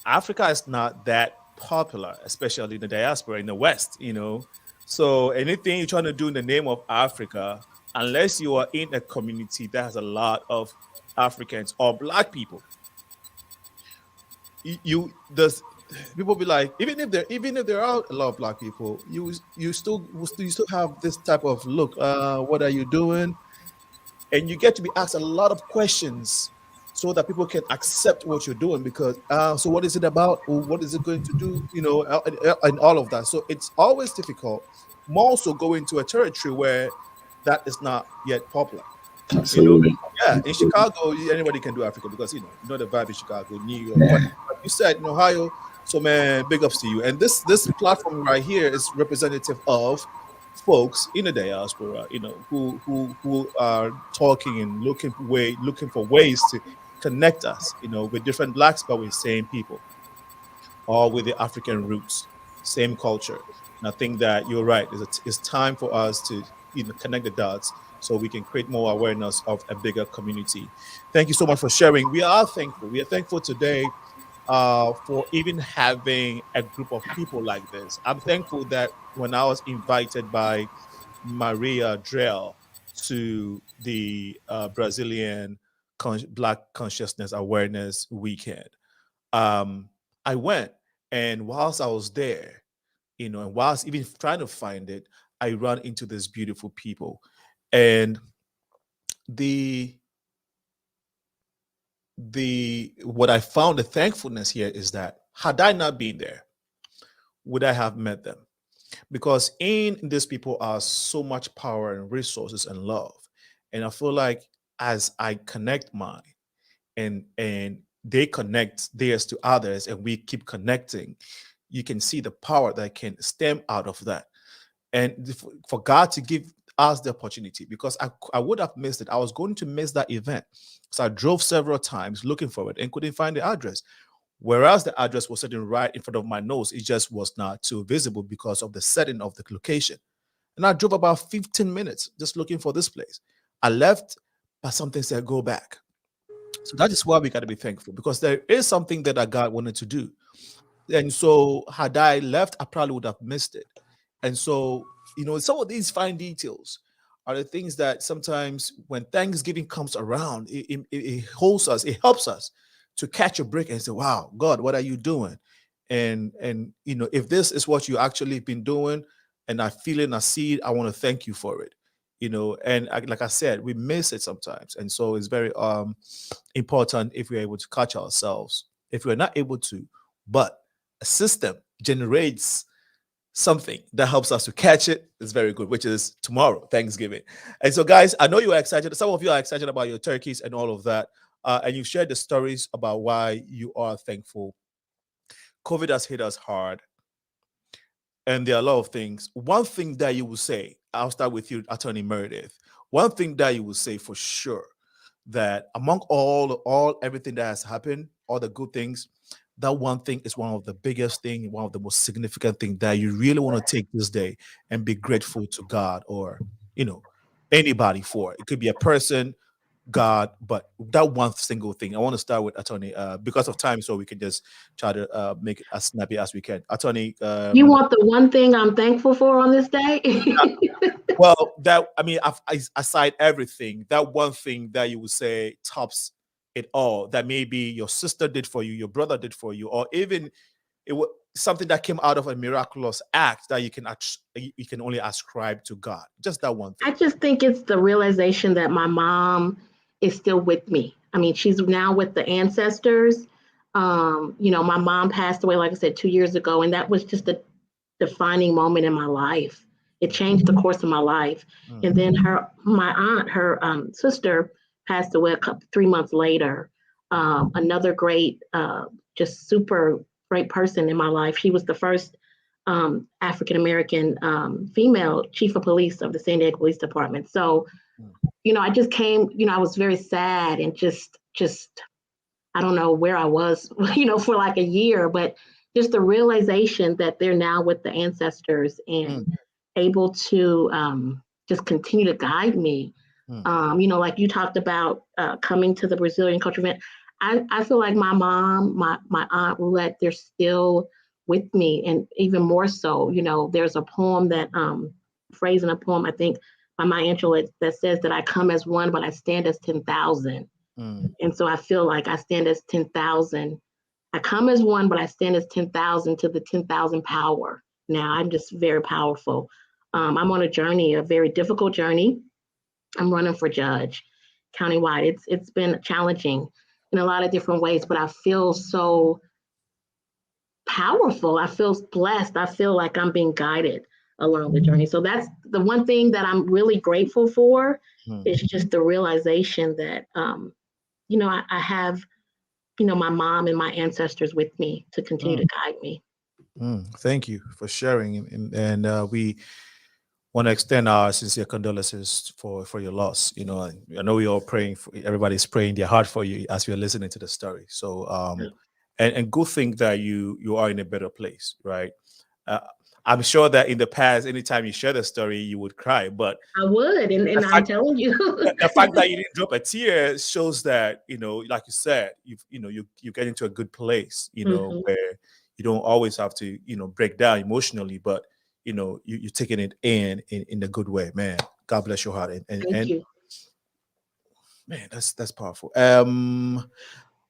Africa is not that popular, especially in the diaspora in the West, you know. So anything you're trying to do in the name of Africa, unless you are in a community that has a lot of Africans or Black people, people be like, even if there are a lot of Black people, you still have this type of look. What are you doing? And you get to be asked a lot of questions so that people can accept what you're doing, because so what is it about, or what is it going to do, you know, and all of that. So it's always difficult, more so going to a territory where that is not yet popular. Absolutely. You know? Yeah, in Chicago, anybody can do Africa, because you know the vibe in Chicago, New York. But like you said, in Ohio, so man, big ups to you. And this platform right here is representative of folks in the diaspora, you know, who are talking and looking for ways to connect us, you know, with different Blacks, but with same people, all with the African roots, same culture. And I think that you're right. It's time for us to, you know, connect the dots so we can create more awareness of a bigger community. Thank you so much for sharing. We are thankful. We are thankful today for even having a group of people like this. I'm thankful that when I was invited by Maria Drell to the Brazilian Black Consciousness Awareness Weekend, I went, and whilst I was there, you know, and whilst even trying to find it, I ran into these beautiful people. And what I found, the thankfulness here, is that had I not been there, would I have met them? Because in these people are so much power and resources and love. And I feel like as I connect mine and they connect theirs to others, and we keep connecting, you can see the power that can stem out of that. And for God to give us the opportunity, because I would have missed it. I was going to miss that event. So I drove several times looking for it and couldn't find the address. Whereas the address was sitting right in front of my nose, it just was not too visible because of the setting of the location. And I drove about 15 minutes just looking for this place. I left, but something said, go back. So that is why we got to be thankful, because there is something that God wanted to do. And so had I left, I probably would have missed it. And so, you know, some of these fine details are the things that sometimes when Thanksgiving comes around, it holds us, it helps us to catch a break and say, wow, God, what are you doing? And you know, if this is what you actually been doing, and I feel it and I see it, I want to thank you for it. You know, and like I said, we miss it sometimes. And so it's very important if we're able to catch ourselves. If we're not able to, but a system generates something that helps us to catch it, is very good, which is tomorrow, Thanksgiving. And so, guys, I know you are excited. Some of you are excited about your turkeys and all of that. And you shared the stories about why you are thankful. COVID has hit us hard. And there are a lot of things. One thing that you will say, I'll start with you, Attorney Meredith. One thing that you will say for sure, that among everything that has happened, all the good things, that one thing is one of the biggest things, one of the most significant things that you really want to take this day and be grateful to God, or, you know, anybody for. It could be a person, God, but that one single thing. I want to start with Attorney because of time, so we can just try to make it as snappy as we can. Attorney, you want the one thing I'm thankful for on this day? Well, that, I mean, aside everything, that one thing that you would say tops it all, that maybe your sister did for you, your brother did for you, or even it was something that came out of a miraculous act that you can only ascribe to God. Just that one thing. I just think it's the realization that my mom is still with me. I mean, she's now with the ancestors. You know, my mom passed away, like I said, 2 years ago, and that was just defining moment in my life. It changed the course of my life. And then my aunt, her sister passed away 3 months later. Another great, just super great person in my life. She was the first African-American female chief of police of the San Diego Police Department. So, I just came, I was very sad and just, I don't know where I was, for like a year, but just the realization that they're now with the ancestors and able to just continue to guide me. Like you talked about coming to the Brazilian culture event. I feel like my mom, my aunt Roulette, they're still with me, and even more so, there's a poem that, phrase in a poem, I think, by Maya Angelou that says that I come as one, but I stand as 10,000. And so I feel like I stand as 10,000. I come as one, but I stand as 10,000 to the 10,000 power. Now I'm just very powerful. I'm on a journey, a very difficult journey. I'm running for judge countywide. It's been challenging in a lot of different ways, but I feel so powerful. I feel blessed. I feel like I'm being guided along the journey. So that's the one thing that I'm really grateful for is just the realization that, I have, my mom and my ancestors with me to continue to guide me. Thank you for sharing. And we want to extend our sincere condolences for your loss. I know we're all praying for, everybody's praying their heart for you as we're listening to the story. So, and good thing that you are in a better place, right? I'm sure that in the past, anytime you share the story, you would cry, but I would, and I'm telling you, the fact that you didn't drop a tear shows that, like you said, you get into a good place, where you don't always have to, break down emotionally, but you're taking it in a good way, man. God bless your heart. Thank you. Man, that's powerful.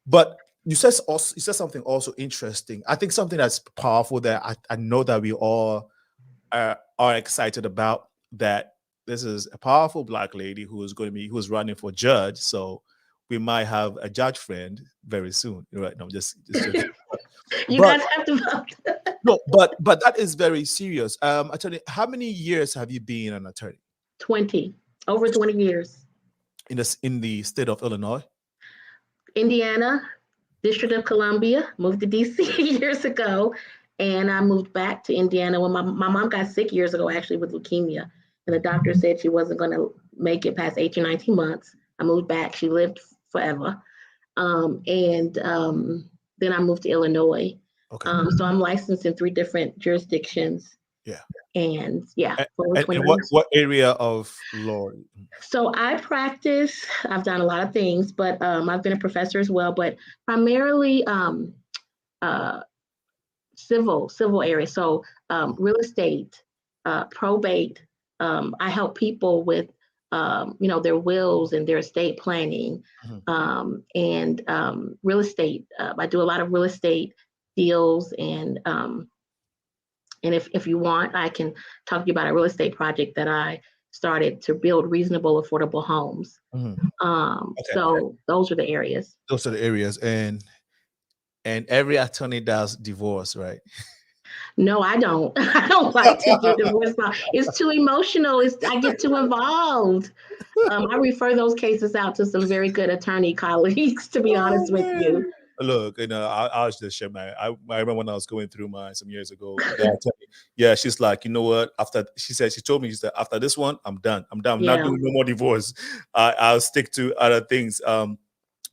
But you said something also interesting. I think something that's powerful that I know that we all are excited about, that this is a powerful Black lady who's running for judge. So we might have a judge friend very soon, right? No, just you guys have to vote. No, but that is very serious. Attorney, how many years have you been an attorney? 20, over 20 years. In the state of Illinois? Indiana, District of Columbia, moved to DC years ago, and I moved back to Indiana when my mom got sick years ago, actually with leukemia, and the doctor said she wasn't going to make it past 18 or 19 months. I moved back. She lived forever. Then I moved to Illinois. Okay. So I'm licensed in 3 different jurisdictions. Yeah. And what area of law? So I practice, I've done a lot of things, but I've been a professor as well, but primarily civil area. So real estate, probate. I help people with, their wills and their estate planning, and real estate. I do a lot of real estate deals, and if you want, I can talk to you about a real estate project that I started to build reasonable, affordable homes. So those are the areas. Those are the areas, and every attorney does divorce, right? No, I don't. I don't like to do divorce law. It's too emotional. I get too involved. I refer those cases out to some very good attorney colleagues, to be honest with you. Look, I was just share I remember when I was going through mine some years ago. Yeah, she's like, you know what? She told me, after this one, I'm done. I'm done. I'm not doing no more divorce. I'll stick to other things. I'm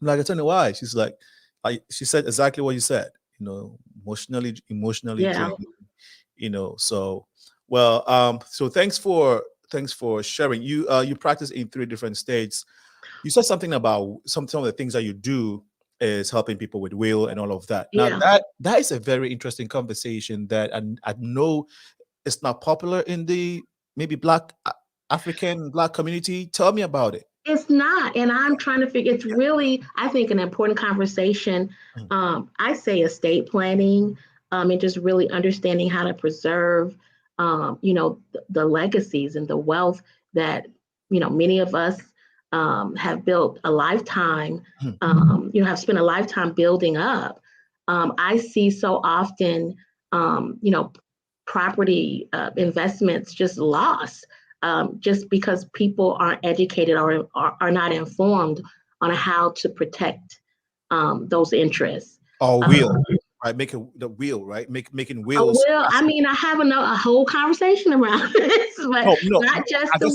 like, I tell you why. She's like, she said exactly what you said. Emotionally, yeah. Draining, So, well, so thanks for sharing. You practice in 3 different states. You said something about some of the things that you do is helping people with will and all of that. Yeah. Now that is a very interesting conversation that I know it's not popular in the maybe African Black community. Tell me about it. It's not, and I'm trying to figure. It's really, I think, an important conversation. I say estate planning, and just really understanding how to preserve, the legacies and the wealth that many of us have built a lifetime, have spent a lifetime building up. I see so often, property investments just lost just because people aren't educated or are not informed on how to protect those interests. Or will, right? The will, right? Making wills. Well, I mean, I have a whole conversation around this, but not just the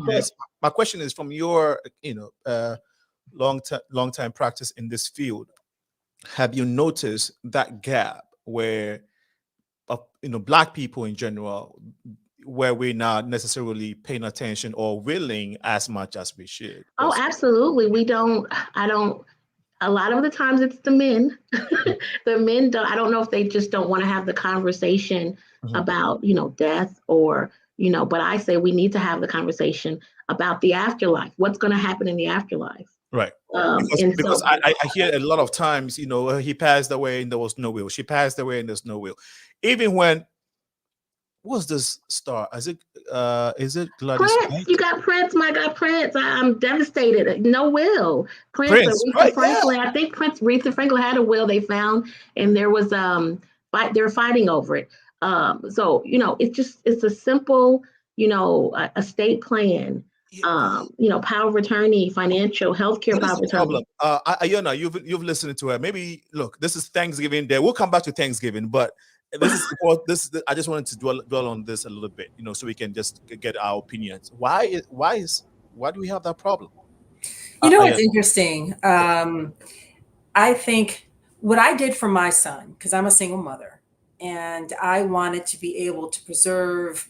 will. My question is from your, long time practice in this field. Have you noticed that gap where, Black people in general, where we're not necessarily paying attention or willing as much as we should? Oh, absolutely. A lot of the times it's the men. The men I don't know if they just don't want to have the conversation about, death or, but I say we need to have the conversation about the afterlife. What's going to happen in the afterlife? Right. Because I hear a lot of times, he passed away and there was no will. She passed away and there's no will. Even when, what's this star? Is it Gladys? Prince, you got Prince, my God, Prince. I'm devastated. No will. Prince right, Franklin. yeah. I think Aretha Franklin had a will they found, and there was they were fighting over it. So it's a simple, estate plan. Power of attorney, financial, healthcare power of attorney. IYONNA, you've listened to her. Maybe look, this is Thanksgiving Day. We'll come back to Thanksgiving, but I just wanted to dwell on this a little bit, so we can just get our opinions. Why do we have that problem? It's interesting. I think what I did for my son, because I'm a single mother, and I wanted to be able to preserve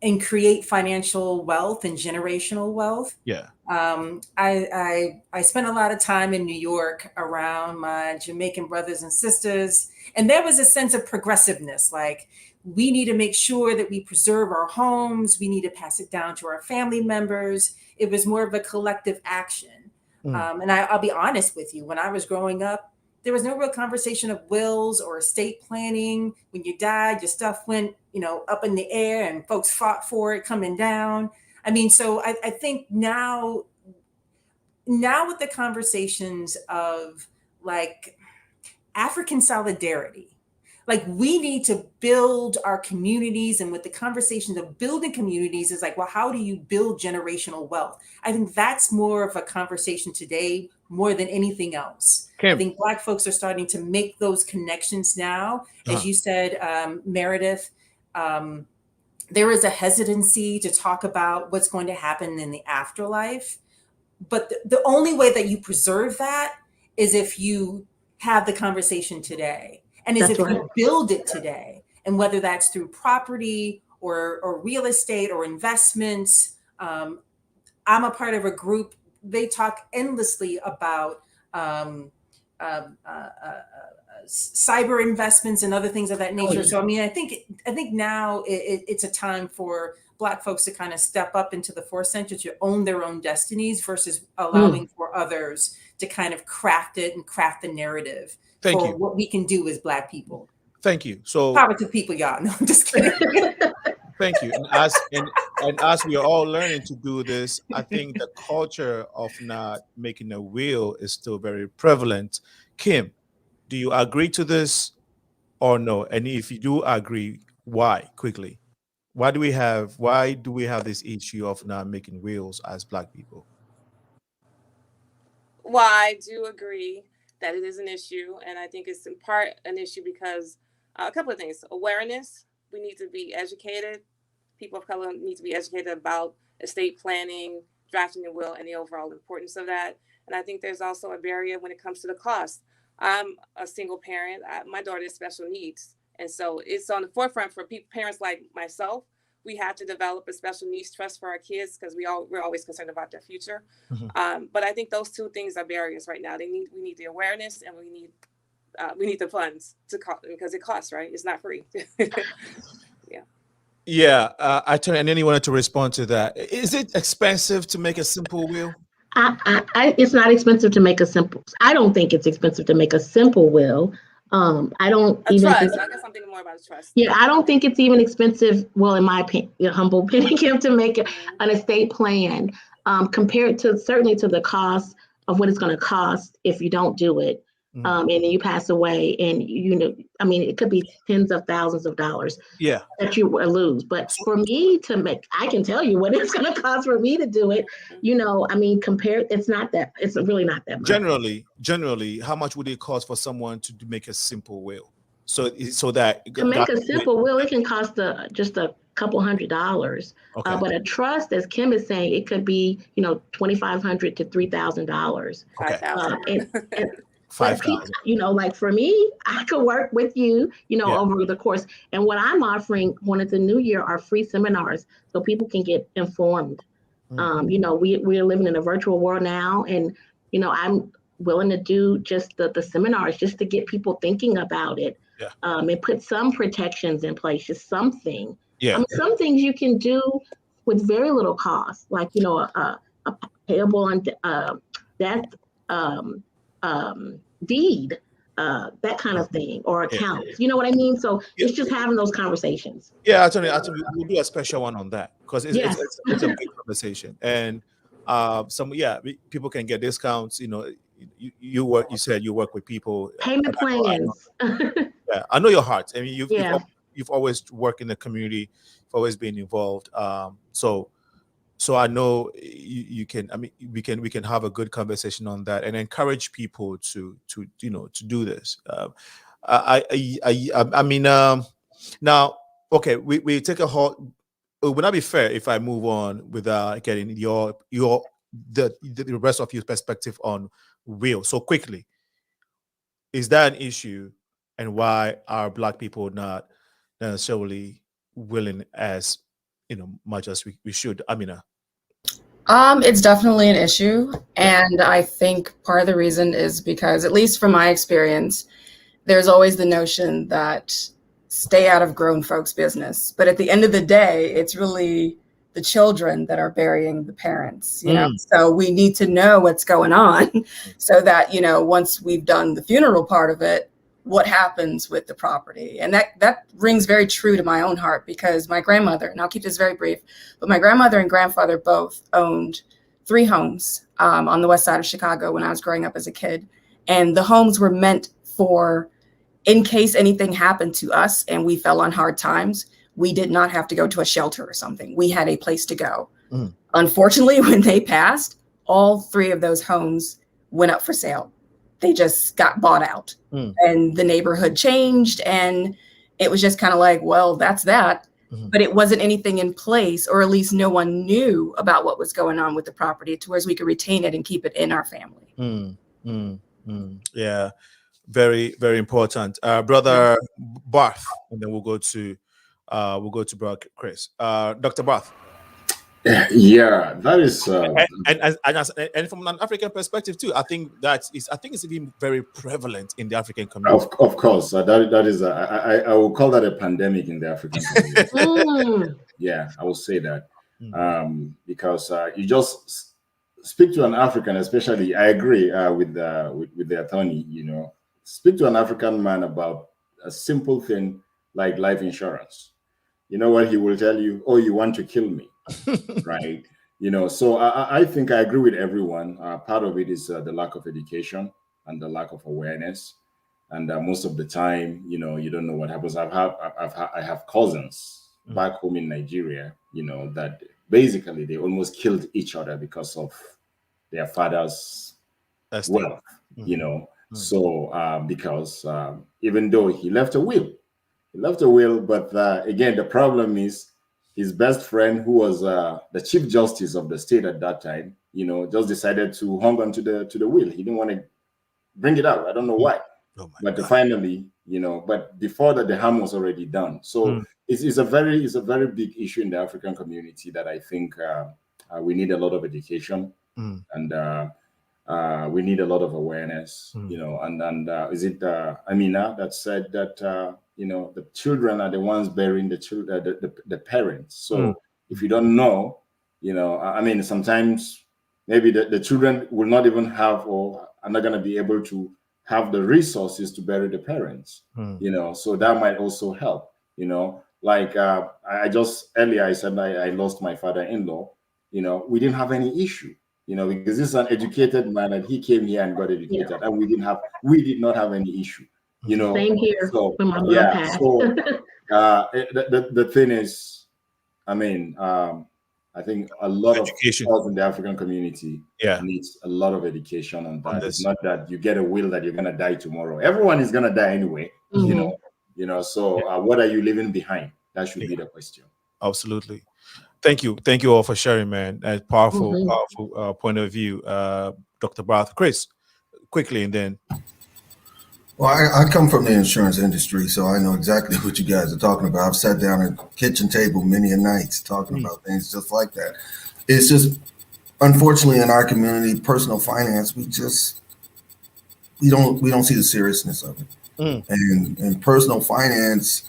and create financial wealth and generational wealth. Yeah. I spent a lot of time in New York around my Jamaican brothers and sisters, and there was a sense of progressiveness. Like, we need to make sure that we preserve our homes. We need to pass it down to our family members. It was more of a collective action. And I'll be honest with you, when I was growing up, there was no real conversation of wills or estate planning. When you died, your stuff went, up in the air and folks fought for it coming down. I mean, so I think now with the conversations of like African solidarity, like we need to build our communities, and with the conversations of building communities is like, well, how do you build generational wealth? I think that's more of a conversation today more than anything else. Kim. I think Black folks are starting to make those connections now. As you said, Meredith, there is a hesitancy to talk about what's going to happen in the afterlife. But the only way that you preserve that is if you have the conversation today. And is if you build it today. And whether that's through property or real estate or investments. I'm a part of a group. They talk endlessly about cyber investments and other things of that nature. So, I mean, I think now it's a time for Black folks to kind of step up into the forefront to own their own destinies versus allowing for others to kind of craft it and craft the narrative for what we can do as Black people. Thank you. So power to people, y'all. No, I'm just kidding. Thank you. And as we are all learning to do this, I think the culture of not making a will is still very prevalent. Kim, do you agree to this or no? And if you do agree, why? Quickly. Why do we have this issue of not making wills as Black people? Well, I do agree that it is an issue, and I think it's in part an issue because a couple of things. Awareness. We need to be educated. People of color need to be educated about estate planning, drafting a will, and the overall importance of that. And I think there's also a barrier when it comes to the cost. I'm a single parent. My daughter has special needs. And so it's on the forefront for parents like myself. We have to develop a special needs trust for our kids because we're always concerned about their future. But I think those two things are barriers right now. We need the awareness, and we need the funds because it costs, right? It's not free. Yeah. I turn, and then you wanted to respond to that. Is it expensive to make a simple will? It's not expensive to make a simple. I don't think it's expensive to make a simple will. I don't even. Trust. I guess I'm thinking more about trust. Yeah, I don't think it's even expensive. Well, in my opinion, humble opinion, to make an estate plan compared to certainly to the cost of what it's going to cost if you don't do it. and then you pass away, and I mean, it could be tens of thousands of dollars that you lose. But for me to make, I can tell you what it's going to cost for me to do it. I mean, it's really not that much. Generally, how much would it cost for someone to make a simple will? So that to make a simple will, it can cost just a couple $100. Okay. But a trust, as Kim is saying, it could be $2,500 to $3,000. Okay. But like for me, I could work with you, over the course. And what I'm offering when it's a new year are free seminars so people can get informed. We're living in a virtual world now, and I'm willing to do just the seminars just to get people thinking about it. And put some protections in place, just something. I mean, some things you can do with very little cost, like a payable on death deed, that kind of thing, or accounts. You know what I mean? So it's just having those conversations. Yeah, actually, we'll do a special one on that because it's a big conversation, and people can get discounts. You said you work with people. Payment plans. Yeah, I know your heart. I mean, you've always worked in the community, you've always been involved. So I know you can. I mean, we can have a good conversation on that and encourage people to do this. I mean, now, okay, we take a halt. It would not be fair if I move on without getting the rest of your perspective on will. So quickly, is that an issue, and why are Black people not necessarily willing as much as we should? Amina. It's definitely an issue, and I think part of the reason is because, at least from my experience, there's always the notion that stay out of grown folks' business. But at the end of the day, it's really the children that are burying the parents, So we need to know what's going on so that, once we've done the funeral part of it, what happens with the property. And that rings very true to my own heart, because my grandmother, and I'll keep this very brief, but my grandmother and grandfather both owned 3 homes on the west side of Chicago when I was growing up as a kid. And the homes were meant for, in case anything happened to us and we fell on hard times, we did not have to go to a shelter or something. We had a place to go. Unfortunately, when they passed, all 3 of those homes went up for sale. They just got bought out, and the neighborhood changed, and it was just kind of like, well, that's that. But it wasn't anything in place, or at least no one knew about what was going on with the property, to where we could retain it and keep it in our family. Yeah, very, very important. Brother Barth, and then we'll go to Brother Chris. Dr. Barth. Yeah, that is, and from an African perspective too. I think it's even very prevalent in the African community. Of course, that is. I will call that a pandemic in the African community. Yeah, I will say that because you just speak to an African, especially. I agree with the attorney. Speak to an African man about a simple thing like life insurance. You know what he will tell you? Oh, you want to kill me. Right. So I think I agree with everyone. Part of it is the lack of education and the lack of awareness. And most of the time, you don't know what happens. I have cousins back home in Nigeria, that basically they almost killed each other because of their father's wealth, So because even though he left a will, but again, the problem is, his best friend, who was the Chief Justice of the state at that time, just decided to hang on to the will. He didn't want to bring it out. I don't know why. But finally, but before that, the harm was already done. So it's a very big issue in the African community that I think we need a lot of education and we need a lot of awareness. And is it Amina that said that? The children are the ones burying the parents. So if you don't know, I mean, sometimes maybe the children will not even have, or are not going to be able to have the resources to bury the parents. So that might also help. Like I just earlier I said I lost my father-in-law. We didn't have any issue. You know, because this is an educated man, and he came here and got educated, and we did not have any issue. You know, same here. So when my mom yeah, passed. so the thing is, I mean, I think a lot Education. of us in the African community needs a lot of education on that. It's not that you get a will that you're gonna die tomorrow. Everyone is gonna die anyway. You know. So what are you leaving behind? That should be the question. Absolutely. Thank you all for sharing, man. That powerful point of view, Dr. Barth. Chris, quickly, and then. Well, I come from the insurance industry, so I know exactly what you guys are talking about. I've sat down at the kitchen table many a nights talking about things just like that. It's just, unfortunately, in our community, personal finance, we don't see the seriousness of it. And personal finance,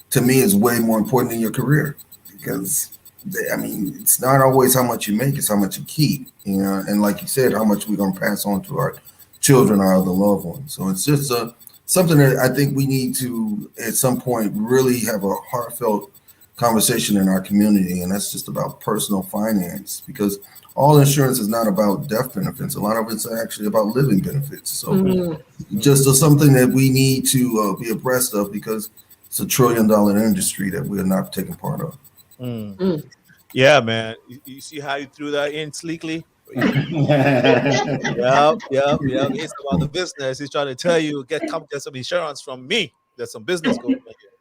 to me, is way more important than your career, because it's not always how much you make, it's how much you keep. You know, and like you said, how much we're gonna pass on to our children or other loved ones. So it's just something that I think we need to, at some point, really have a heartfelt conversation in our community, and that's just about personal finance, because all insurance is not about death benefits. A lot of it's actually about living benefits. So just something that we need to be abreast of, because it's $1 trillion industry that we're not taking part of. Yeah, man. You see how you threw that in sleekly? Yep. It's about the business. He's trying to tell you, get some insurance from me. There's some business going on here.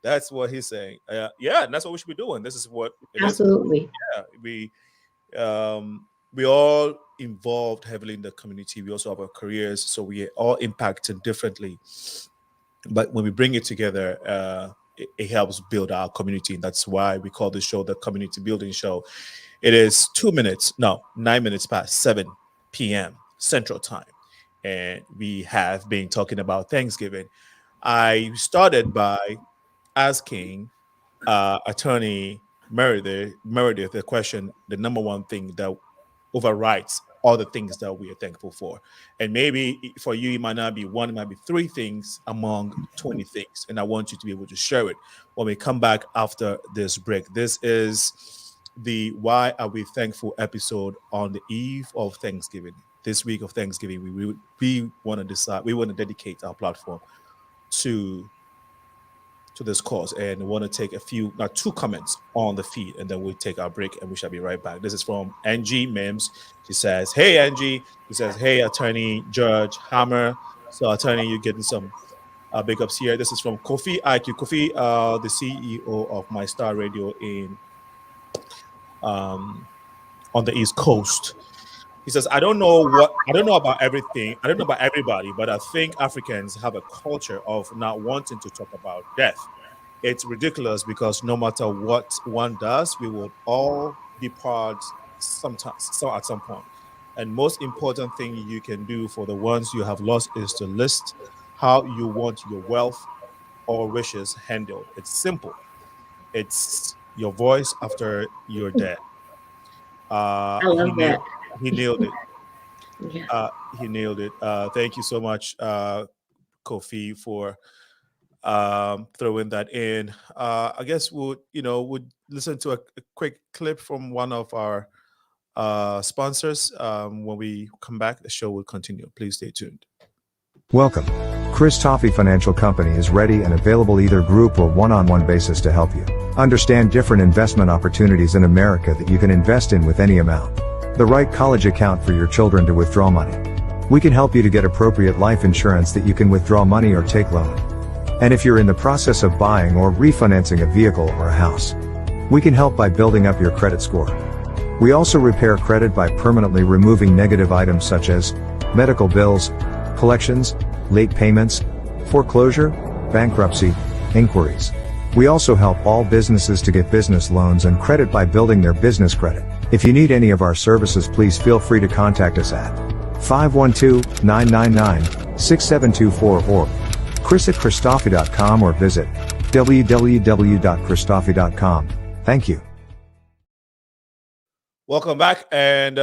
That's what he's saying. Yeah, and that's what we should be doing. This is what it Absolutely. is. Yeah, we all involved heavily in the community. We also have our careers, so we are all impacted differently. But when we bring it together, it helps build our community, and that's why we call this show the Community Building Show. It is 9 minutes past 7 p.m. Central Time, and we have been talking about Thanksgiving. I started by asking Attorney Meredith the question, the number one thing that overrides all the things that we are thankful for. And maybe for you, it might not be one, it might be 3 things among 20 things. And I want you to be able to share it when we come back after this break. This is the Why Are We Thankful episode on the eve of Thanksgiving. This week of Thanksgiving, we want to decide, we want to dedicate our platform to this cause, and we want to take 2 comments on the feed, and then we'll take our break and we shall be right back. This is from Angie Mims. She says, hey Angie. She says, hey Attorney Judge Hammer. So Attorney, you're getting some big ups here. This is from Kofi IQ. Kofi, the CEO of My Star Radio on the East Coast. He says, I don't know about everything. I don't know about everybody, but I think Africans have a culture of not wanting to talk about death. It's ridiculous, because no matter what one does, we will all depart at some point. And most important thing you can do for the ones you have lost is to list how you want your wealth or wishes handled. It's simple. It's your voice after you're dead. I love that. He nailed it. Yeah. He nailed it. Thank you so much, Kofi, for throwing that in. I guess we'll listen to a quick clip from one of our sponsors. When we come back, the show will continue. Please stay tuned. Welcome. Chris Toffee Financial Company is ready and available either group or one-on-one basis to help you understand different investment opportunities in America that you can invest in with any amount. The right college account for your children to withdraw money. We can help you to get appropriate life insurance that you can withdraw money or take loan. And if you're in the process of buying or refinancing a vehicle or a house, we can help by building up your credit score. We also repair credit by permanently removing negative items such as medical bills, collections, late payments, foreclosure, bankruptcy, inquiries. We also help all businesses to get business loans and credit by building their business credit. If you need any of our services, please feel free to contact us at 512-999-6724 or chris@christoffee.com or visit www.christoffee.com. Thank you. Welcome back, and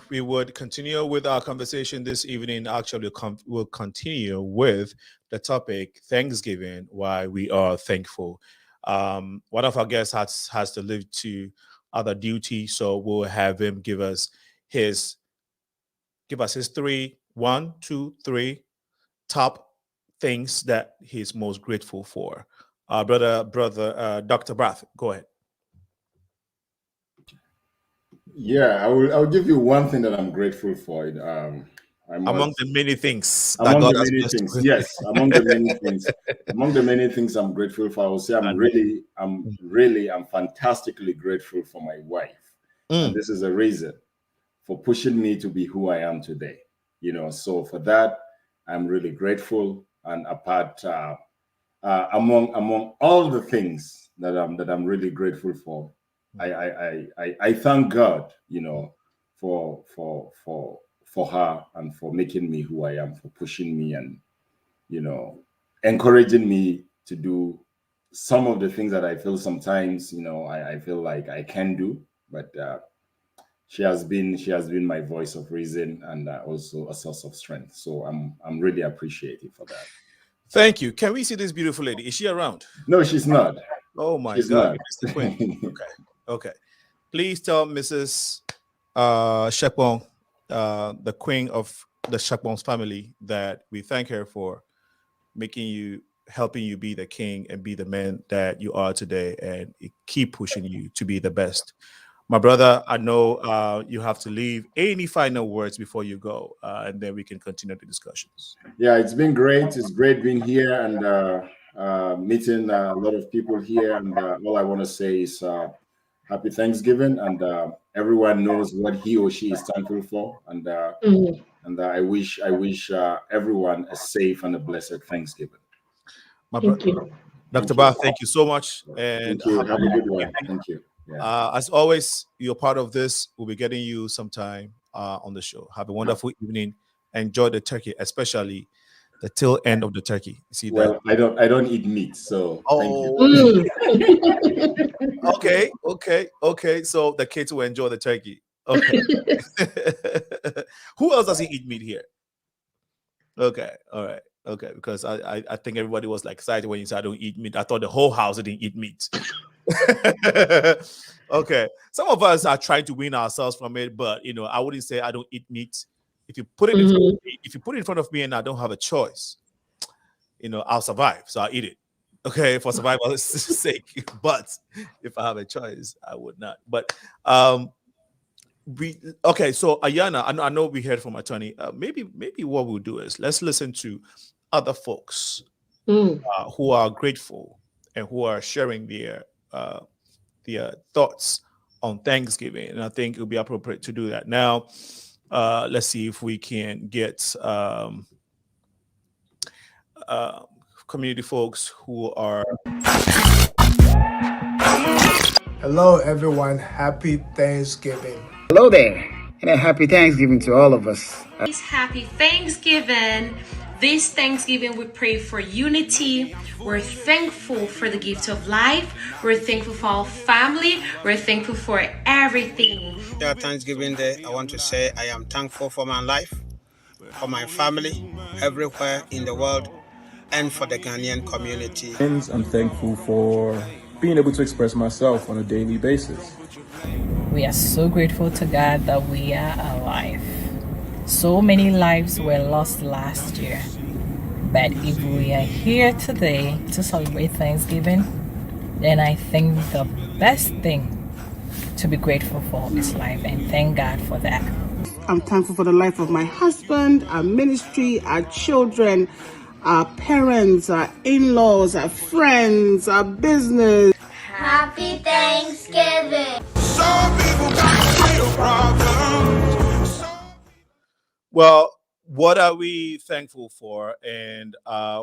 we would continue with our conversation this evening. Actually, we'll continue with the topic Thanksgiving, why we are thankful. One of our guests has to leave to other duty, so we'll have him give us his give us his 1, 2, 3 top things that he's most grateful for. Dr. Barth, go ahead. Yeah, I'll give you one thing that I'm grateful for. Among the many things among the many things, yes, among the many things, among the many things I'm grateful for, I will say I'm fantastically grateful for my wife, and this is a reason for pushing me to be who I am today. You know, so for that, I'm really grateful. And apart, among all the things that I'm really grateful for, I thank God, you know, for her and for making me who I am, for pushing me and, you know, encouraging me to do some of the things that I feel sometimes, you know, I feel like I can do, but she has been my voice of reason and also a source of strength. So I'm really appreciative for that. Thank you. Can we see this beautiful lady? Is she around? No, she's not. Oh my She's God, not. Mr. Queen. Okay. Please tell Mrs. Shepkong, the queen of the Shepkong's family, that we thank her for helping you be the king and be the man that you are today, and keep pushing you to be the best. My brother, I know you have to leave. Any final words before you go, and then we can continue the discussions. Yeah, it's been great. It's great being here and meeting a lot of people here. And all I want to say is happy Thanksgiving. And everyone knows what he or she is thankful for. And I wish everyone a safe and a blessed Thanksgiving. Thank you. Dr. Barth, thank you so much. And thank you. Have a good one. Thank you. Yeah. As always, you're part of this. We'll be getting you sometime on the show. Have a wonderful evening. Enjoy the turkey, especially the tail end of the turkey. See that? Well, I don't eat meat, so thank you. Okay. So the kids will enjoy the turkey. Okay. Who else doesn't eat meat here? Okay. All right. Okay. Because I think everybody was like excited when you said I don't eat meat. I thought the whole house didn't eat meat. Okay, some of us are trying to win ourselves from it, but you know, I wouldn't say I don't eat meat. If you put it in front of me, if you put it in front of me and I don't have a choice, you know, I'll survive, so I'll eat it. Okay, for survival's sake. But if I have a choice, I would not. But okay. So IYONNA, I know we heard from attorney. Maybe what we'll do is let's listen to other folks who are grateful and who are sharing their thoughts on Thanksgiving, and I think it would be appropriate to do that now. Let's see if we can get community folks who are. Hello, everyone. Happy Thanksgiving. Hello there, and a happy Thanksgiving to all of us. Happy Thanksgiving. This Thanksgiving, we pray for unity. We're thankful for the gift of life. We're thankful for our family. We're thankful for everything. Thanksgiving Day, I want to say I am thankful for my life, for my family, everywhere in the world, and for the Ghanaian community. I'm thankful for being able to express myself on a daily basis. We are so grateful to God that we are alive. So many lives were lost last year, but if we are here today to celebrate Thanksgiving, then I think the best thing to be grateful for is life, and thank God for that. I'm thankful for the life of my husband, our ministry, our children, our parents, our in-laws, our friends, our business. Happy Thanksgiving. Some people got real problems. Well, what are we thankful for? And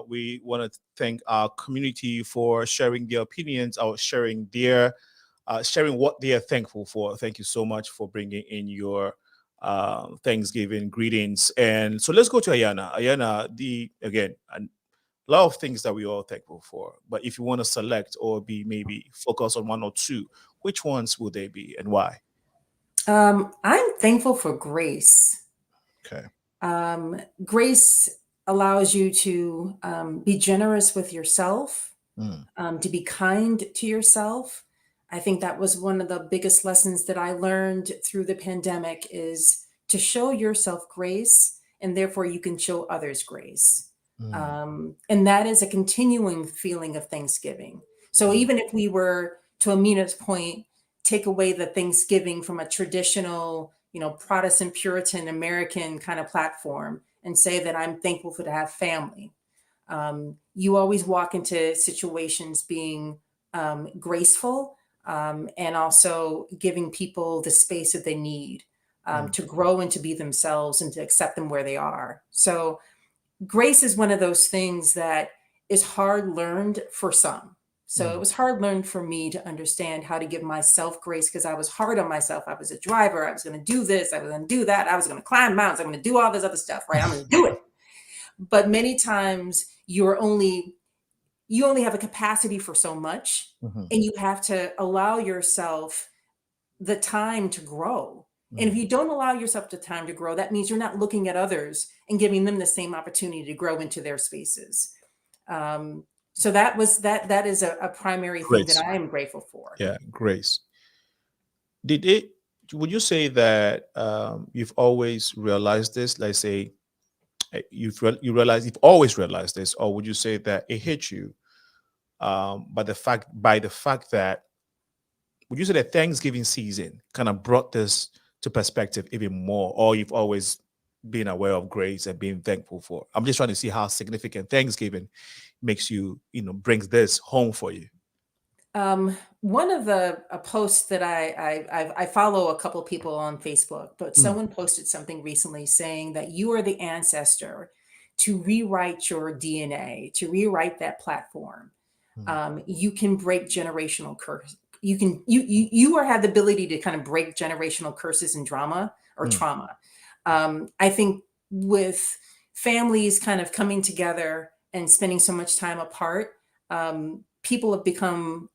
we want to thank our community for sharing their opinions or sharing what they are thankful for. Thank you so much for bringing in your Thanksgiving greetings. And so let's go to IYONNA. IYONNA, again, a lot of things that we are all thankful for. But if you want to select or maybe focus on one or two, which ones will they be and why? I'm thankful for grace. Okay. Grace allows you to be generous with yourself, to be kind to yourself. I think that was one of the biggest lessons that I learned through the pandemic, is to show yourself grace, and therefore you can show others grace. And that is a continuing feeling of Thanksgiving. So even if we were, to Amina's point, take away the Thanksgiving from a traditional, Protestant Puritan American kind of platform and say that I'm thankful to have family. You always walk into situations being graceful and also giving people the space that they need to grow and to be themselves and to accept them where they are. So grace is one of those things that is hard learned for some. So it was hard learned for me to understand how to give myself grace because I was hard on myself. I was a driver. I was going to do this. I was going to do that. I was going to climb mountains. I'm going to do all this other stuff, right? I'm going to do it. But many times you only have a capacity for so much, and you have to allow yourself the time to grow. And if you don't allow yourself the time to grow, that means you're not looking at others and giving them the same opportunity to grow into their spaces. So that is a primary thing that I am grateful for. Yeah, grace. Would you say that you've always realized this? Like say you've always realized this, or would you say that it hit you by the fact that, would you say that Thanksgiving season kind of brought this to perspective even more, or you've always been aware of grace and being thankful for? I'm just trying to see how significant Thanksgiving makes you, brings this home for you. One of the posts that I follow a couple of people on Facebook, but someone posted something recently saying that you are the ancestor to rewrite your DNA, to rewrite that platform. You can break generational curse. You have the ability to kind of break generational curses and drama or trauma. I think with families kind of coming together and spending so much time apart, people have become,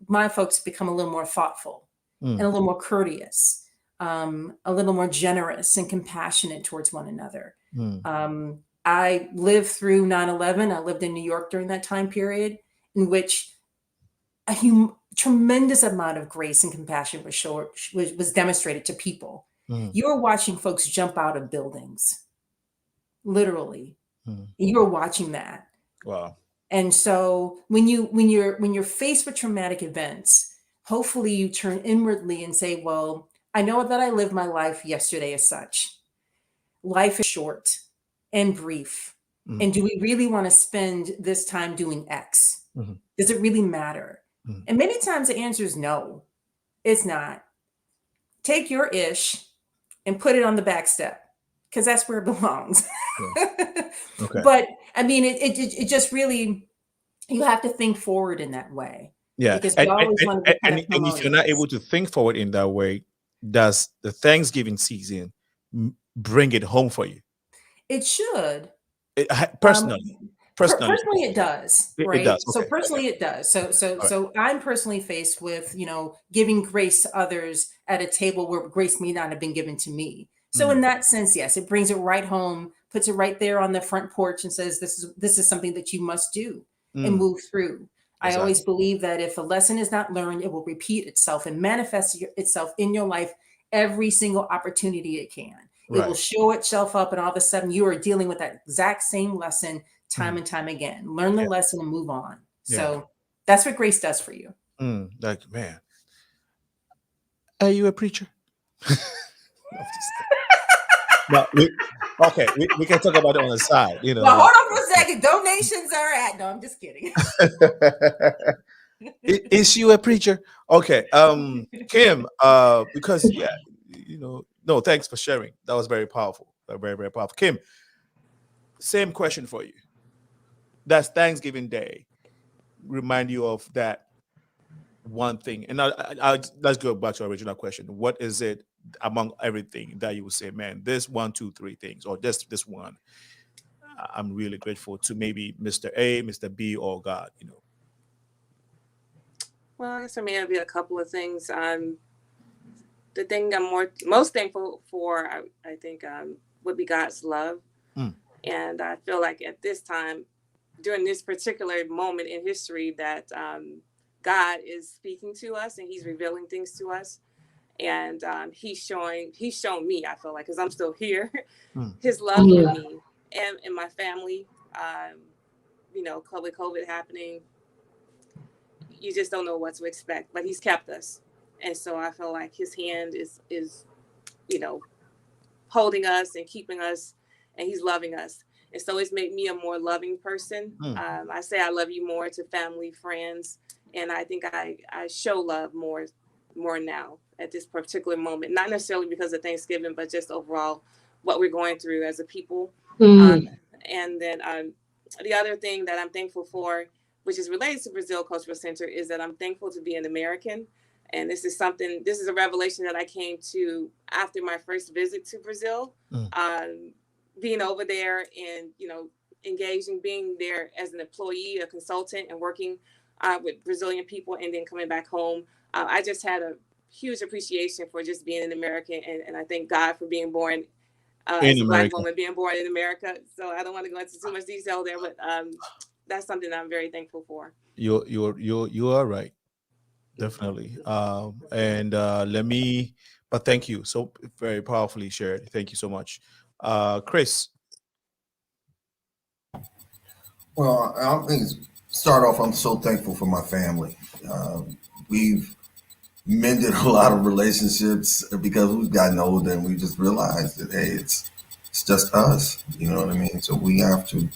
my folks have become a little more thoughtful and a little more courteous, a little more generous and compassionate towards one another. I lived through 9/11. I lived in New York during that time period in which a tremendous amount of grace and compassion was demonstrated to people. You were watching folks jump out of buildings, literally. You were watching that. Wow. And so when you're faced with traumatic events, hopefully you turn inwardly and say, well, I know that I lived my life yesterday as such. Life is short and brief. And do we really want to spend this time doing X? Does it really matter? And many times the answer is no, it's not. Take your ish and put it on the back step, because that's where it belongs. Okay. But I mean, it just really, you have to think forward in that way. Yeah. Because we always want to be kind of and if you're not able to think forward in that way, does the Thanksgiving season bring it home for you? It should. Personally. Personally, it does. Right. It does. So Okay. personally, it does. So I'm personally faced with, giving grace to others at a table where grace may not have been given to me. So in that sense, yes, it brings it right home, puts it right there on the front porch and says, this is something that you must do and move through. Exactly. I always believe that if a lesson is not learned, it will repeat itself and manifest itself in your life every single opportunity it can. It will show itself up, and all of a sudden you are dealing with that exact same lesson time and time again. Learn the lesson and move on. So that's what grace does for you. Like, man, are you a preacher? No, we can talk about it on the side. Well, hold on for a second. Donations are at. No, I'm just kidding. Is you a preacher? Okay. Kim, because no, thanks for sharing. That was very powerful. Very, very powerful. Kim, same question for you. Does Thanksgiving Day remind you of that one thing? And let's go back to our original question. What is it among everything that you would say, man, this 1, 2, 3 things, or this one, I'm really grateful to maybe Mr. A, Mr. B, or God, Well, I guess for me, it'll be a couple of things. The thing I'm most thankful for, I think, would be God's love. And I feel like at this time, during this particular moment in history, that God is speaking to us and he's revealing things to us. And he's shown me, I feel like, because I'm still here, his love for me and my family. You know, with COVID happening, you just don't know what to expect, but he's kept us. And so I feel like his hand is, you know, holding us and keeping us, and he's loving us. And so it's made me a more loving person. I say I love you more to family, friends, and I think I show love more now at this particular moment, not necessarily because of Thanksgiving, but just overall what we're going through as a people. And then the other thing that I'm thankful for, which is related to Brazil Cultural Center, is that I'm thankful to be an American. And this is a revelation that I came to after my first visit to Brazil, being over there and, you know, engaging, being there as an employee, a consultant, and working with Brazilian people, and then coming back home. I just had a huge appreciation for just being an American, and I thank God for being born as a Black woman, being born in America. So I don't want to go into too much detail there, but that's something that I'm very thankful for. You are right, definitely. But thank you, so very powerfully shared. Thank you so much, Chris. Well, I think start off, I'm so thankful for my family. We've mended a lot of relationships because we've gotten older, and we just realized that, hey, it's just us. You know what I mean? So we have to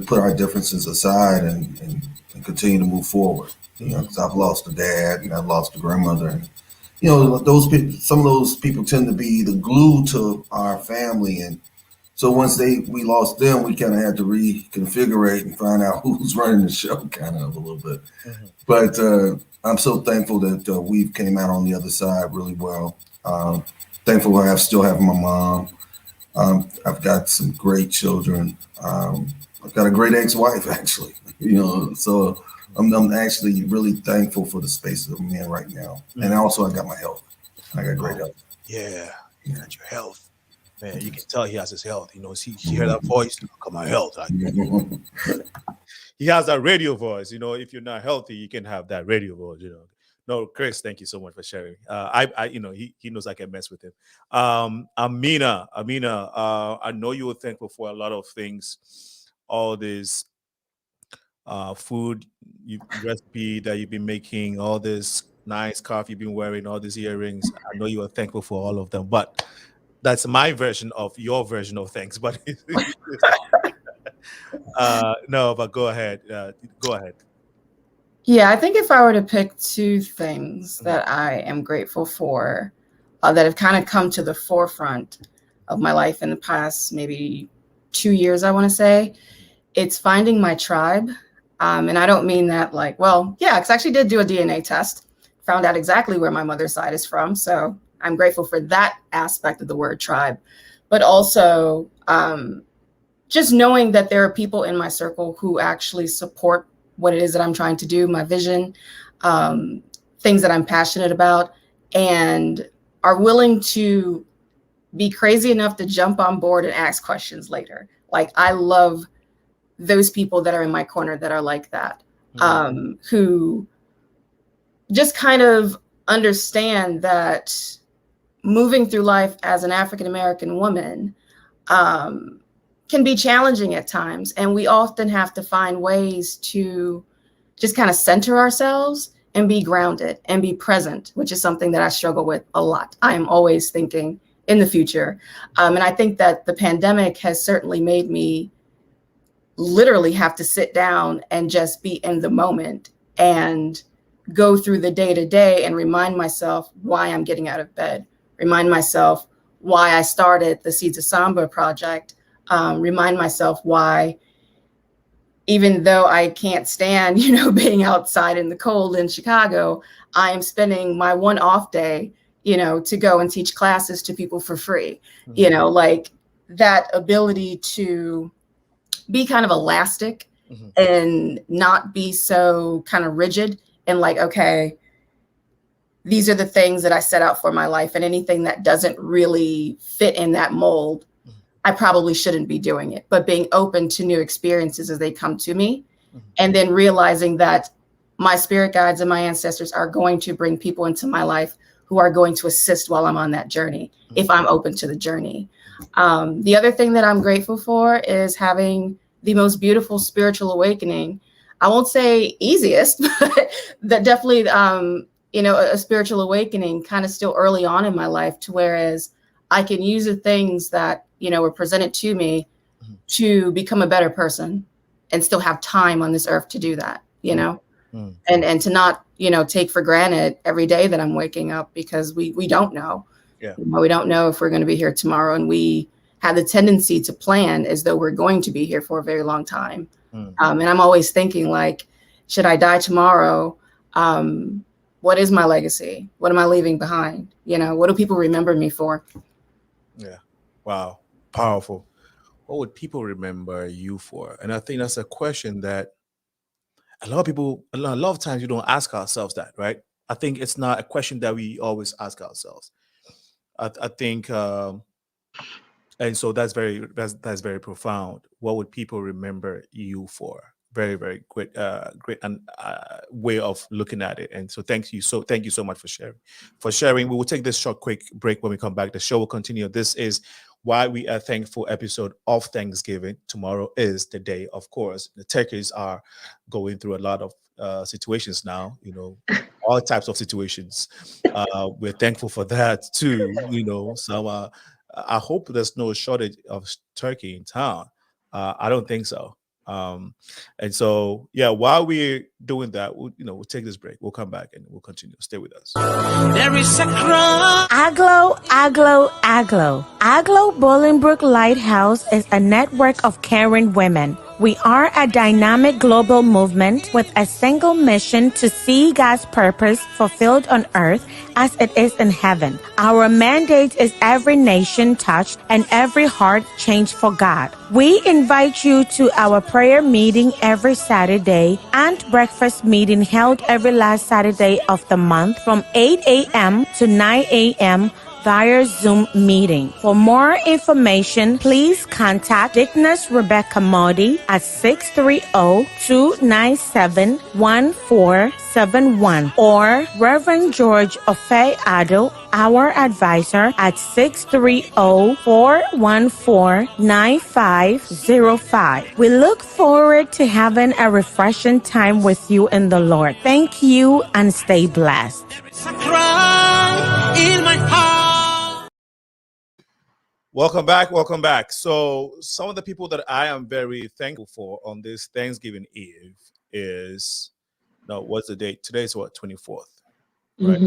put our differences aside and continue to move forward. You know, because I've lost a dad and I've lost a grandmother, and you know, some of those people tend to be the glue to our family, and so once we lost them, we kind of had to reconfigure and find out who's running the show, kind of a little bit. But I'm so thankful that we came out on the other side really well. Thankful I still have my mom. I've got some great children. I've got a great ex-wife, actually. You know, so I'm actually really thankful for the space that I'm in right now. And also I got my health. I got great health. Yeah, you got your health. Man, you can tell he has his health. You know, he hear that voice, look at my health. He has that radio voice. You know, if you're not healthy, you can have that radio voice. You know, no, Chris, thank you so much for sharing. You know, he knows I can mess with him. Amina, I know you were thankful for a lot of things. All this food recipe that you've been making, all this nice coffee you've been wearing, all these earrings. I know you are thankful for all of them, but that's my version of your version of things. But no, but go ahead. Go ahead. Yeah, I think if I were to pick two things that I am grateful for that have kind of come to the forefront of my life in the past maybe 2 years, I want to say, it's finding my tribe. And I don't mean that like, well, yeah, because I actually did do a DNA test, found out exactly where my mother's side is from. So I'm grateful for that aspect of the word tribe, but also just knowing that there are people in my circle who actually support what it is that I'm trying to do, my vision, things that I'm passionate about, and are willing to be crazy enough to jump on board and ask questions later. Like, I love those people that are in my corner that are like that, who just kind of understand that moving through life as an African-American woman can be challenging at times. And we often have to find ways to just kind of center ourselves and be grounded and be present, which is something that I struggle with a lot. I am always thinking in the future. And I think that the pandemic has certainly made me literally have to sit down and just be in the moment and go through the day to day and remind myself why I'm getting out of bed, remind myself why I started the Seeds of Samba project, remind myself why, even though I can't stand, you know, being outside in the cold in Chicago, I am spending my one off day, you know, to go and teach classes to people for free. You know, like that ability to be kind of elastic and not be so kind of rigid and like, okay, these are the things that I set out for my life, and anything that doesn't really fit in that mold, I probably shouldn't be doing it. But being open to new experiences as they come to me, and then realizing that my spirit guides and my ancestors are going to bring people into my life who are going to assist while I'm on that journey, if I'm open to the journey. The other thing that I'm grateful for is having the most beautiful spiritual awakening. I won't say easiest, but that definitely, you know, a spiritual awakening kind of still early on in my life, to whereas I can use the things that, you know, were presented to me to become a better person and still have time on this earth to do that, you know, and to not, you know, take for granted every day that I'm waking up, because we don't know. Yeah. You know, we don't know if we're going to be here tomorrow, and we have the tendency to plan as though we're going to be here for a very long time. And I'm always thinking, like, should I die tomorrow? What is my legacy? What am I leaving behind? You know, what do people remember me for? Yeah. Wow. Powerful. What would people remember you for? And I think that's a question that a lot of people, a lot of times, you don't ask ourselves that, right? I think it's not a question that we always ask ourselves. I think, and so that's very profound. What would people remember you for? Very, very great, great and way of looking at it. And so thank you so much for sharing. We will take this short, quick break. When we come back, the show will continue. This is Why We Are Thankful episode of Thanksgiving. Tomorrow is the day, of course. The turkeys are going through a lot of situations now, you know, all types of situations. We're thankful for that too, you know. So I hope there's no shortage of turkey in town. I don't think so. And so, yeah, while we're doing that, we'll take this break. We'll come back and we'll continue. Stay with us. There is a cry. Aglo, Aglo, Aglo. Aglo Bolingbrook Lighthouse is a network of caring women. We are a dynamic global movement with a single mission to see God's purpose fulfilled on earth as it is in heaven. Our mandate is every nation touched and every heart changed for God. We invite you to our prayer meeting every Saturday and breakfast meeting held every last Saturday of the month from 8 a.m. to 9 a.m. via Zoom meeting. For more information, please contact Dickness Rebecca Modi at 630-297-1471 or Reverend George Ofe Ado, our advisor, at 630-414-9505. We look forward to having a refreshing time with you in the Lord. Thank you and stay blessed. In my heart. Welcome back. So some of the people that I am very thankful for on this Thanksgiving Eve is, no, what's the date? Today's what, 24th, right?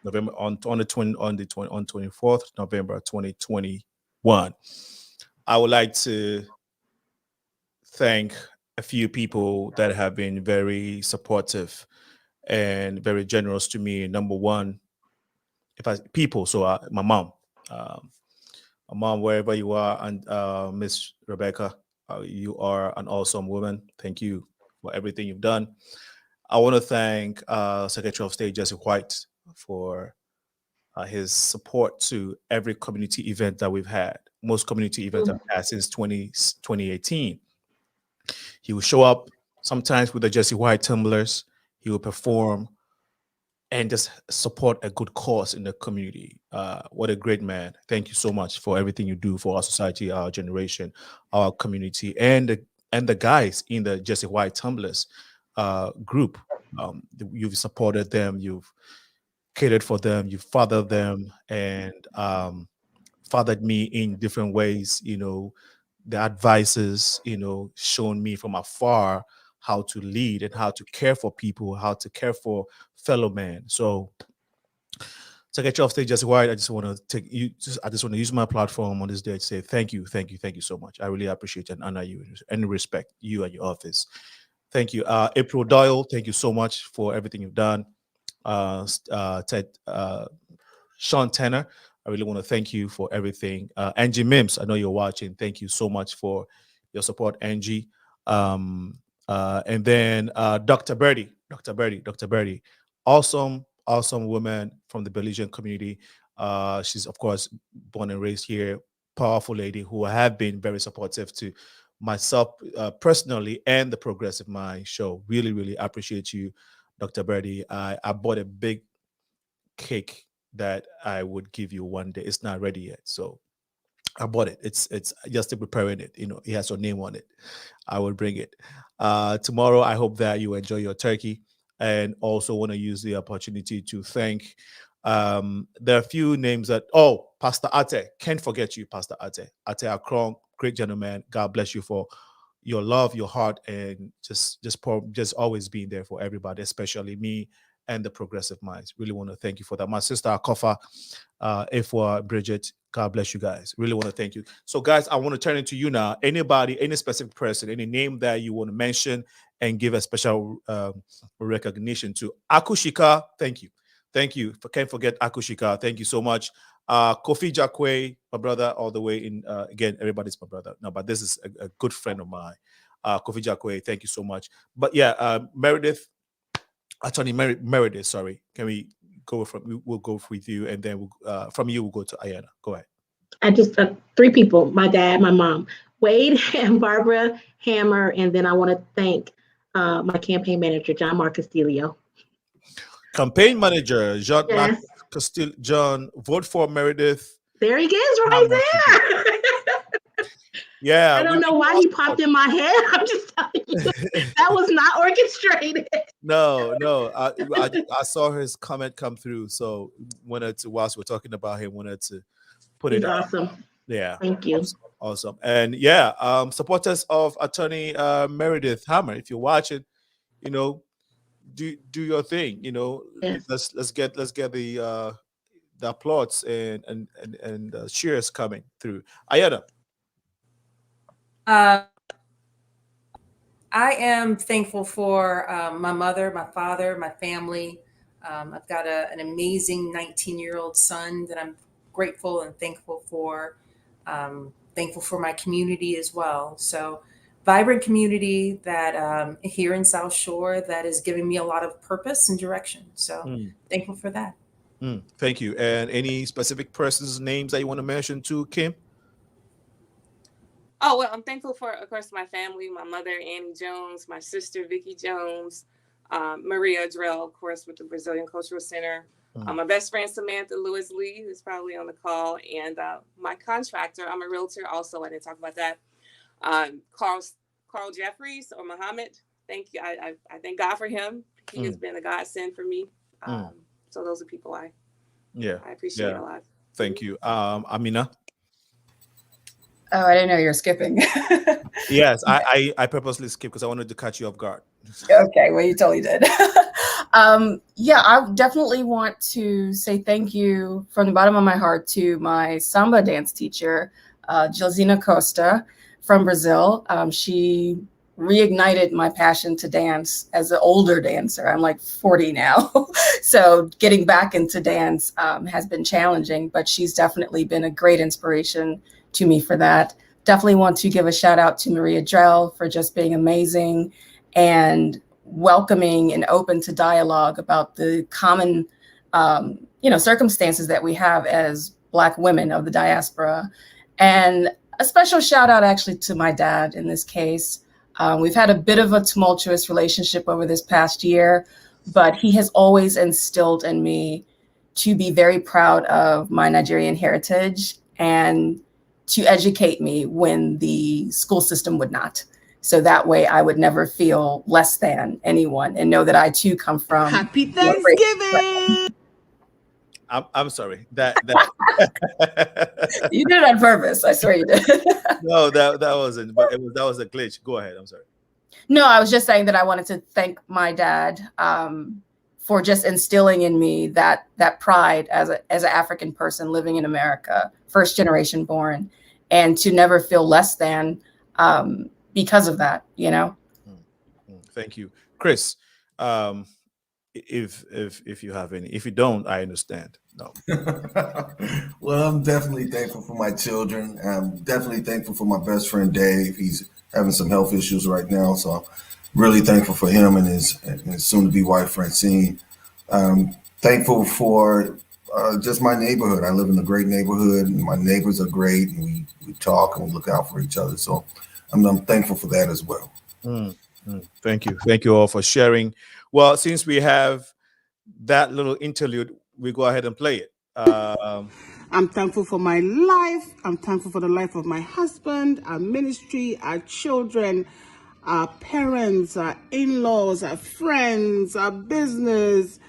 November on 24th November 2021. I would like to thank a few people that have been very supportive and very generous to me. Number one, my mom. Mom, wherever you are, and Miss Rebecca, you are an awesome woman. Thank you for everything you've done. I want to thank Secretary of State Jesse White for his support to every community event that we've had. Most community events I've had since 2018. He will show up sometimes with the Jesse White tumblers. He will perform and just support a good cause in the community. What a great man. Thank you so much for everything you do for our society, our generation, our community, and the guys in the Jesse White Tumblers group. You've supported them, you've catered for them, you've fathered them, and fathered me in different ways. You know, the advices, shown me from afar how to lead and how to care for people, how to care for fellow men. So, Secretary of State Jesse White, I just want to use my platform on this day to say thank you so much. I really appreciate and honor you and respect you and your office. Thank you, April Doyle. Thank you so much for everything you've done. Sean Tanner, I really want to thank you for everything. Angie Mims, I know you're watching. Thank you so much for your support, Angie. And then Dr. Birdie, awesome woman from the Belizean community. She's, of course, born and raised here. Powerful lady who have been very supportive to myself personally and the Progressive Mind show. Really, really appreciate you, Dr. Birdie. I bought a big cake that I would give you one day. It's not ready yet, so I bought it. It's just preparing it. You know, it has your name on it. I will bring it tomorrow. I hope that you enjoy your turkey, and also want to use the opportunity to thank. There are a few names that. Oh, Pastor Ate, can't forget you, Pastor Ate. Ate Akron, great gentleman. God bless you for your love, your heart, and just always being there for everybody, especially me and the Progressive Minds. Really want to thank you for that. My sister Akofa, for Bridget, God bless you guys. Really want to thank you. So guys, I want to turn it to you now. Anybody, any specific person, any name that you want to mention and give a special recognition to. Akushika, thank you. Thank you. Can't forget Akushika. Thank you so much. Kofi Jakwe, my brother, all the way in. Again, everybody's my brother. No, but this is a good friend of mine. Kofi Jakwe, thank you so much. But yeah, Meredith, Attorney Meredith, sorry. Can we go from? We'll go with you, and then from you we'll go to IYONNA. Go ahead. I just three people: my dad, my mom, Wade, and Barbara Hammer, and then I want to thank my campaign manager, John Mark Castillo. Campaign manager, John Yes. Mark Castillo. John, vote for Meredith. There he is, right there. Yeah, I don't know why he popped in my head. I'm just telling you, that was not orchestrated. No. I saw his comment come through, so wanted to, whilst we're talking about him, wanted to put He's it out. awesome. Yeah, Thank you. Awesome. And yeah, supporters of Attorney Meredith Hammer, if you're watching, you know, do your thing. You know, yes. let's get the applause and cheers coming through. IYONNA. I am thankful for my mother, my father, my family. I've got an amazing 19-year-old son that I'm grateful and thankful for. Thankful for my community as well. So vibrant community that here in South Shore that is giving me a lot of purpose and direction. So thankful for that. Thank you. And any specific person's names that you want to mention too, Kim? Oh, well, I'm thankful for, of course, my family, my mother, Annie Jones, my sister, Vicki Jones, Maria Drell, of course, with the Brazilian Cultural Center, my best friend, Samantha Lewis Lee, who's probably on the call, and my contractor, I'm a realtor also, I didn't talk about that, Carl Jeffries or Muhammad. Thank you. I thank God for him. He has been a godsend for me. So those are people I appreciate a lot. Thank you. Amina? Oh, I didn't know you were skipping. Yes, I purposely skipped because I wanted to catch you off guard. Okay, well, you totally did. Yeah, I definitely want to say thank you from the bottom of my heart to my samba dance teacher, Josina Costa from Brazil. She reignited my passion to dance as an older dancer. I'm like 40 now. So getting back into dance has been challenging, but she's definitely been a great inspiration to me for that. Definitely want to give a shout out to Maria Drell for just being amazing and welcoming and open to dialogue about the common, circumstances that we have as Black women of the diaspora. And a special shout out actually to my dad in this case. We've had a bit of a tumultuous relationship over this past year, but he has always instilled in me to be very proud of my Nigerian heritage and to educate me when the school system would not. So that way I would never feel less than anyone and know that I too come from. Happy Thanksgiving! I'm sorry. That You did it on purpose. I swear you did. No, that wasn't. But that was a glitch. Go ahead. I'm sorry. No, I was just saying that I wanted to thank my dad for just instilling in me that pride as an African person living in America, first generation born, and to never feel less than because of that. You know. Thank you, Chris. If you have any, if you don't, I understand. No. Well, I'm definitely thankful for my children. I'm definitely thankful for my best friend Dave. He's having some health issues right now, so I'm really thankful for him and his soon-to-be wife Francine. Thankful for just my neighborhood. I live in a great neighborhood, and my neighbors are great, and we talk and we look out for each other. So I'm thankful for that as well. Thank you all for sharing. Well, since we have that little interlude, we go ahead and play it. I'm thankful for my life. I'm thankful for the life of my husband, our ministry, our children, our parents, our in-laws, our friends, our business.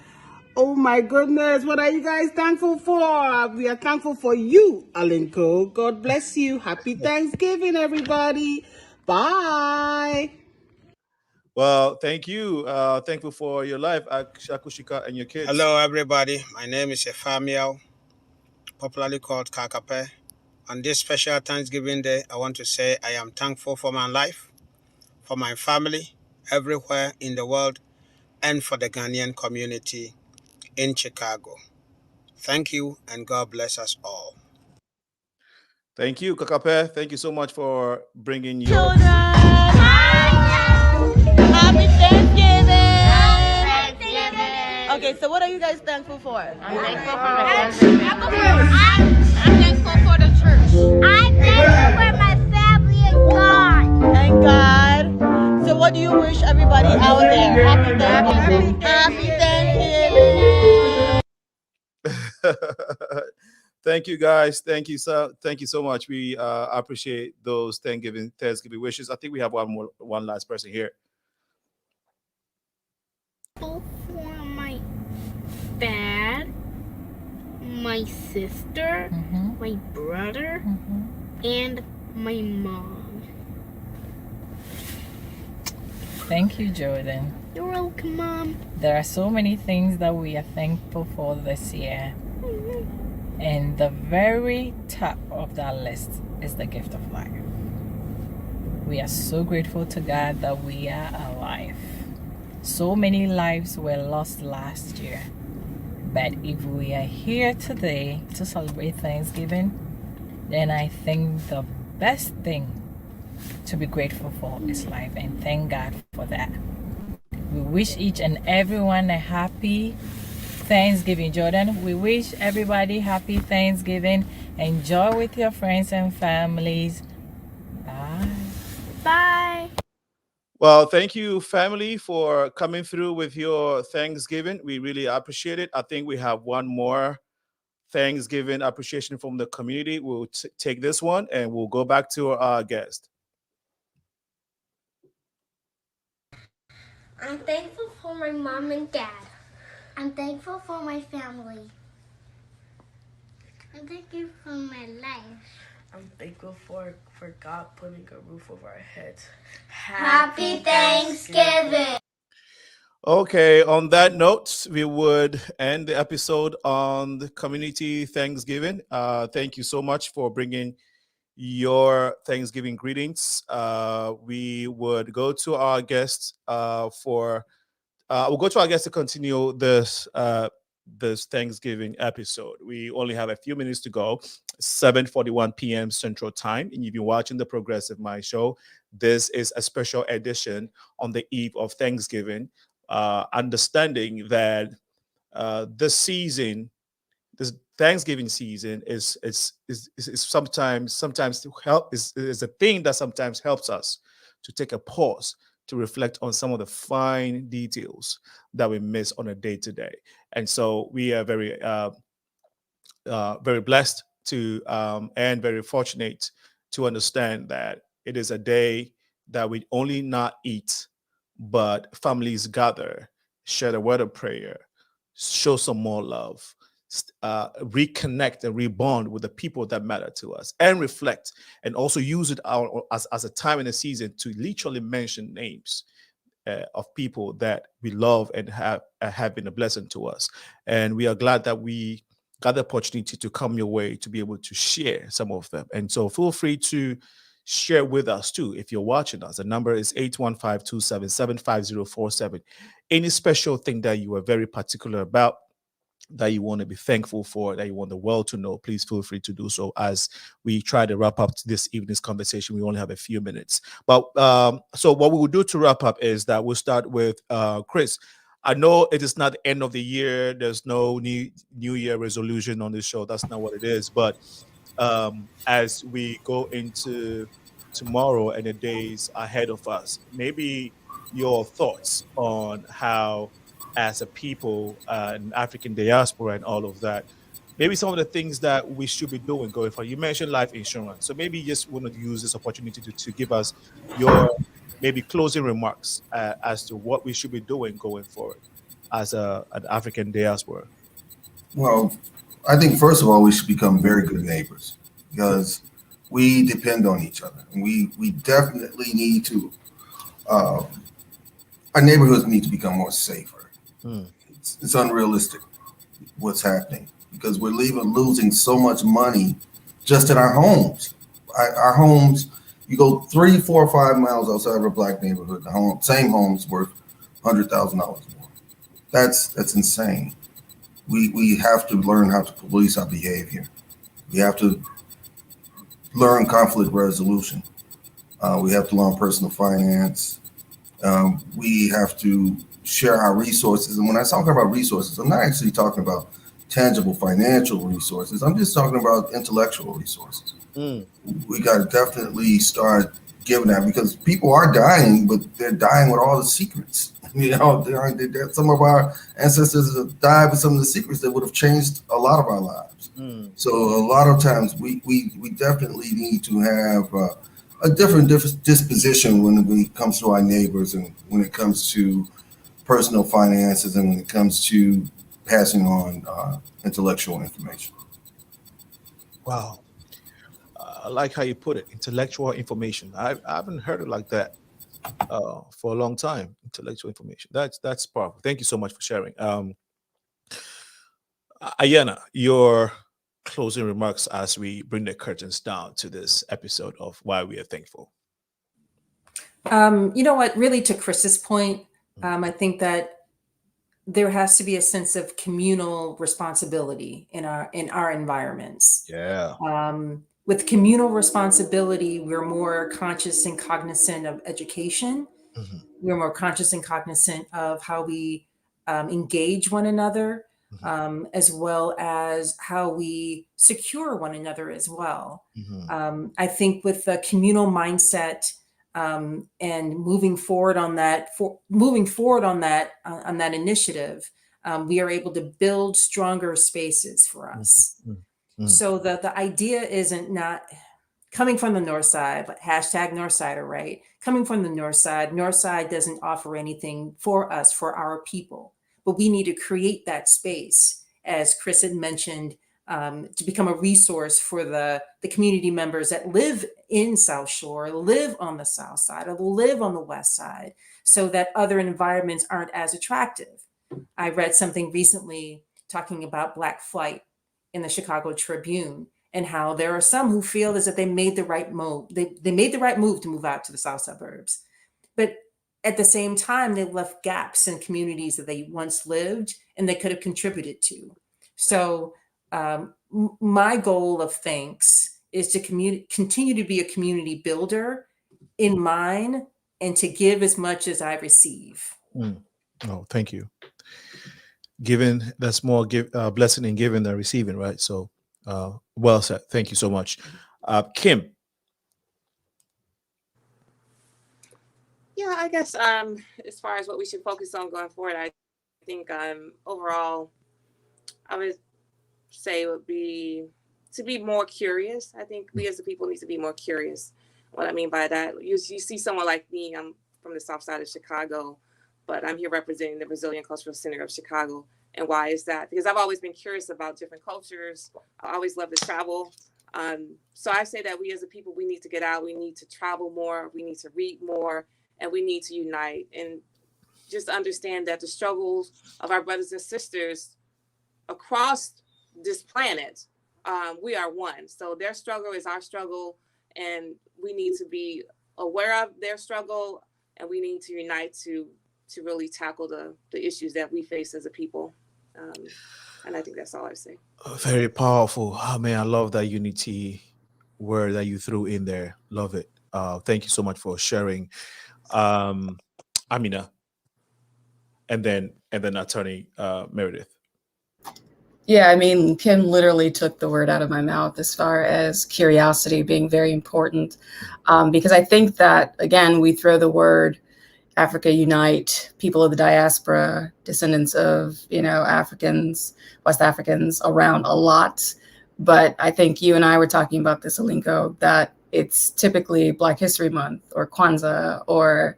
Oh my goodness, what are you guys thankful for? We are thankful for you, Alinko. God bless you. Happy Thanksgiving, everybody. Bye. Well, thank you. Thankful for your life, Shakushika, and your kids. Hello, everybody. My name is Efamiel, popularly called Kakape. On this special Thanksgiving Day, I want to say I am thankful for my life, for my family, everywhere in the world, and for the Ghanaian community in Chicago. Thank you, and God bless us all. Thank you, Kakape. Thank you so much for bringing your Children, happy Thanksgiving. Okay, so what are you guys thankful for? I'm thankful for my family. I'm thankful for the church. I'm thankful for my family and God. And God. So what do you wish everybody out there? Happy Thanksgiving. Happy Thanksgiving. Thank you, guys. Thank you so much. We appreciate those Thanksgiving wishes. I think we have one last person here. For my dad, my sister, my brother, and my mom. Thank you, Jordan. You're welcome, Mom. There are so many things that we are thankful for this year. And the very top of that list is the gift of life. We are so grateful to God that we are alive. So many lives were lost last year. But if we are here today to celebrate Thanksgiving, then I think the best thing to be grateful for is life, and thank God for that. We wish each and everyone a happy Thanksgiving. Jordan, we wish everybody happy Thanksgiving. Enjoy with your friends and families. Bye. Bye. Well, thank you, family, for coming through with your Thanksgiving. We really appreciate it. I think we have one more Thanksgiving appreciation from the community. We'll take this one and we'll go back to our guest. I'm thankful for my mom and dad. I'm thankful for my family. I'm thankful for my life. I'm thankful for God putting a roof over our heads. Happy Thanksgiving. Okay, on that note, we would end the episode on the community Thanksgiving. Thank you so much for bringing your Thanksgiving greetings. We would go to our guests we'll go to our guests to continue this Thanksgiving episode. We only have a few minutes to go. 7:41 p.m. Central Time. And you've been watching the Progressive Mind Show. This is a special edition on the eve of Thanksgiving. Understanding that this Thanksgiving season is sometimes is a thing that sometimes helps us to take a pause to reflect on some of the fine details that we miss on a day-to-day. And so we are very blessed to and very fortunate to understand that it is a day that we only not eat, but families gather, share a word of prayer, show some more love, reconnect and rebond with the people that matter to us, and reflect, and also use it as a time in the season to literally mention names of people that we love and have been a blessing to us. And we are glad that we got the opportunity to come your way to be able to share some of them. And so feel free to share with us too if you're watching us. The number is 815-277-5047. Any special thing that you are very particular about, that you want to be thankful for, that you want the world to know, please feel free to do so as we try to wrap up this evening's conversation. We only have a few minutes. But so what we will do to wrap up is that we'll start with Chris. I know it is not the end of the year. There's no new year resolution on this show. That's not what it is. But as we go into tomorrow and the days ahead of us, maybe your thoughts on how, as a people, an African diaspora and all of that, maybe some of the things that we should be doing going forward. You mentioned life insurance, so maybe you just want to use this opportunity to give us your maybe closing remarks as to what we should be doing going forward as an African diaspora. Well, I think first of all, we should become very good neighbors because we depend on each other. And we definitely need to, our neighborhoods need to become more safer. It's unrealistic what's happening because we're losing so much money just in our homes. Our homes, you go 3, 4, 5 miles outside of a black neighborhood, the same home's worth $100,000 more. That's insane. We have to learn how to police our behavior. We have to learn conflict resolution. We have to learn personal finance. We have to share our resources. And when I talk about resources, I'm not actually talking about tangible financial resources. I'm just talking about intellectual resources. We got to definitely start giving that because people are dying, but they're dying with all the secrets. You know, some of our ancestors have died with some of the secrets that would have changed a lot of our lives. So a lot of times we definitely need to have a different disposition when it comes to our neighbors and when it comes to personal finances and when it comes to passing on intellectual information. Wow. I like how you put it, intellectual information. I haven't heard it like that for a long time. Intellectual information. That's powerful. Thank you so much for sharing. IYONNA, your closing remarks as we bring the curtains down to this episode of Why We Are Thankful. You know what, really to Chris's point, I think that there has to be a sense of communal responsibility in our environments. Yeah. With communal responsibility, we're more conscious and cognizant of education. We're more conscious and cognizant of how we engage one another, as well as how we secure one another as well. I think with the communal mindset and moving forward on that initiative, we are able to build stronger spaces for us. So the idea isn't not coming from the North Side, but hashtag Northsider, right? Coming from the North Side doesn't offer anything for us, for our people, but we need to create that space, as Chris had mentioned, to become a resource for the community members that live in South Shore, live on the South Side, or live on the West Side, so that other environments aren't as attractive. I read something recently talking about Black flight in the Chicago Tribune and how there are some who feel as if they made the right move. They made the right move to move out to the South suburbs. But at the same time, they left gaps in communities that they once lived and they could have contributed to. So my goal of thanks is to continue to be a community builder in mine and to give as much as I receive. Oh, thank you. Giving, that's more blessing in giving than receiving, right? So well said. Thank you so much. Kim. Yeah, I guess as far as what we should focus on going forward, I think overall, I would say would be to be more curious. I think we as a people need to be more curious. What I mean by that, you see someone like me, I'm from the South Side of Chicago, but I'm here representing the Brazilian Cultural Center of Chicago. And why is that? Because I've always been curious about different cultures. I always love to travel. So I say that we as a people, we need to get out. We need to travel more. We need to read more. And we need to unite and just understand that the struggles of our brothers and sisters across this planet, we are one. So their struggle is our struggle. And we need to be aware of their struggle. And we need to unite to really tackle the issues that we face as a people. And I think that's all I say. Very powerful. Oh man, I love that unity word that you threw in there. Love it. Thank you so much for sharing. AMENA, and then Attorney MERIDITH. Yeah, I mean, Kim literally took the word out of my mouth as far as curiosity being very important, because I think that, again, we throw the word Africa Unite, people of the diaspora, descendants of, Africans, West Africans around a lot. But I think you and I were talking about this, Alinko, that it's typically Black History Month or Kwanzaa or,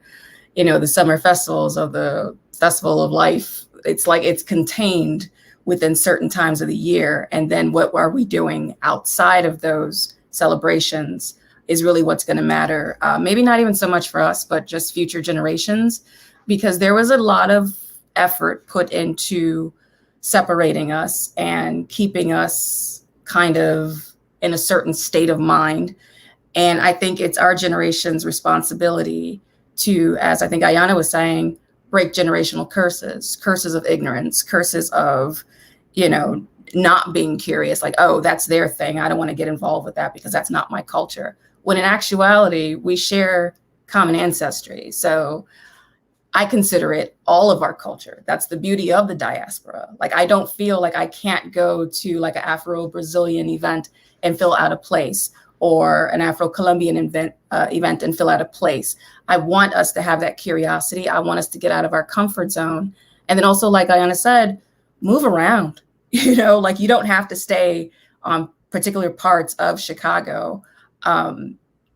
the summer festivals of the Festival of Life. It's like it's contained within certain times of the year. And then what are we doing outside of those celebrations is really what's going to matter. Maybe not even so much for us, but just future generations, because there was a lot of effort put into separating us and keeping us kind of in a certain state of mind. And I think it's our generation's responsibility to, as I think IYONNA was saying, break generational curses of ignorance, curses of, not being curious, like, oh, that's their thing. I don't want to get involved with that because that's not my culture. When in actuality, we share common ancestry. So I consider it all of our culture. That's the beauty of the diaspora. Like, I don't feel like I can't go to like an Afro-Brazilian event and feel out of place, or an Afro-Colombian event and feel out of place. I want us to have that curiosity. I want us to get out of our comfort zone. And then also, like IYONNA said, move around. Like, you don't have to stay on particular parts of Chicago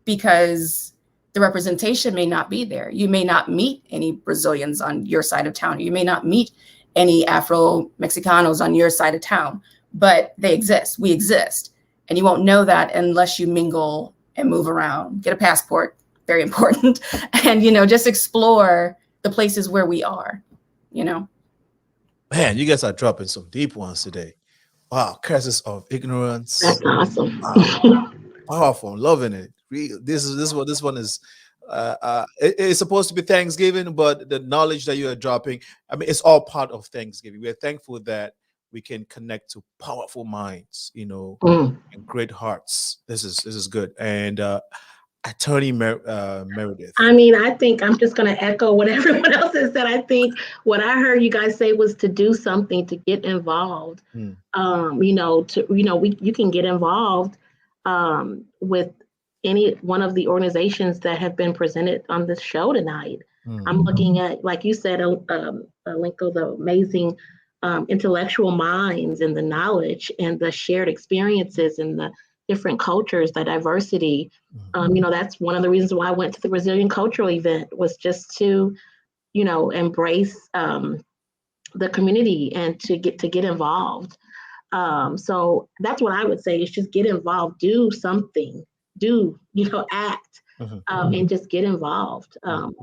because the representation may not be there. You may not meet any Brazilians on your side of town. You may not meet any Afro-Mexicanos on your side of town, but they exist. We exist. And you won't know that unless you mingle and move around. Get a passport, very important. And, just explore the places where we are, Man, you guys are dropping some deep ones today. Wow, curses of ignorance. That's awesome. Wow. Powerful. I'm loving it. This one is it's supposed to be Thanksgiving, but the knowledge that you are dropping, I mean, it's all part of Thanksgiving. We're thankful that we can connect to powerful minds, and great hearts. This is good. And Attorney Meredith. I mean, I think I'm just going to echo what everyone else has said. I think what I heard you guys say was to do something, to get involved. You can get involved with any one of the organizations that have been presented on this show tonight. I'm looking at, like you said, Alinko, the amazing intellectual minds and the knowledge and the shared experiences and the different cultures, the diversity. That's one of the reasons why I went to the Brazilian cultural event, was just to, embrace the community and to get involved. So that's what I would say, is just get involved, do something, act, and just get involved. I'm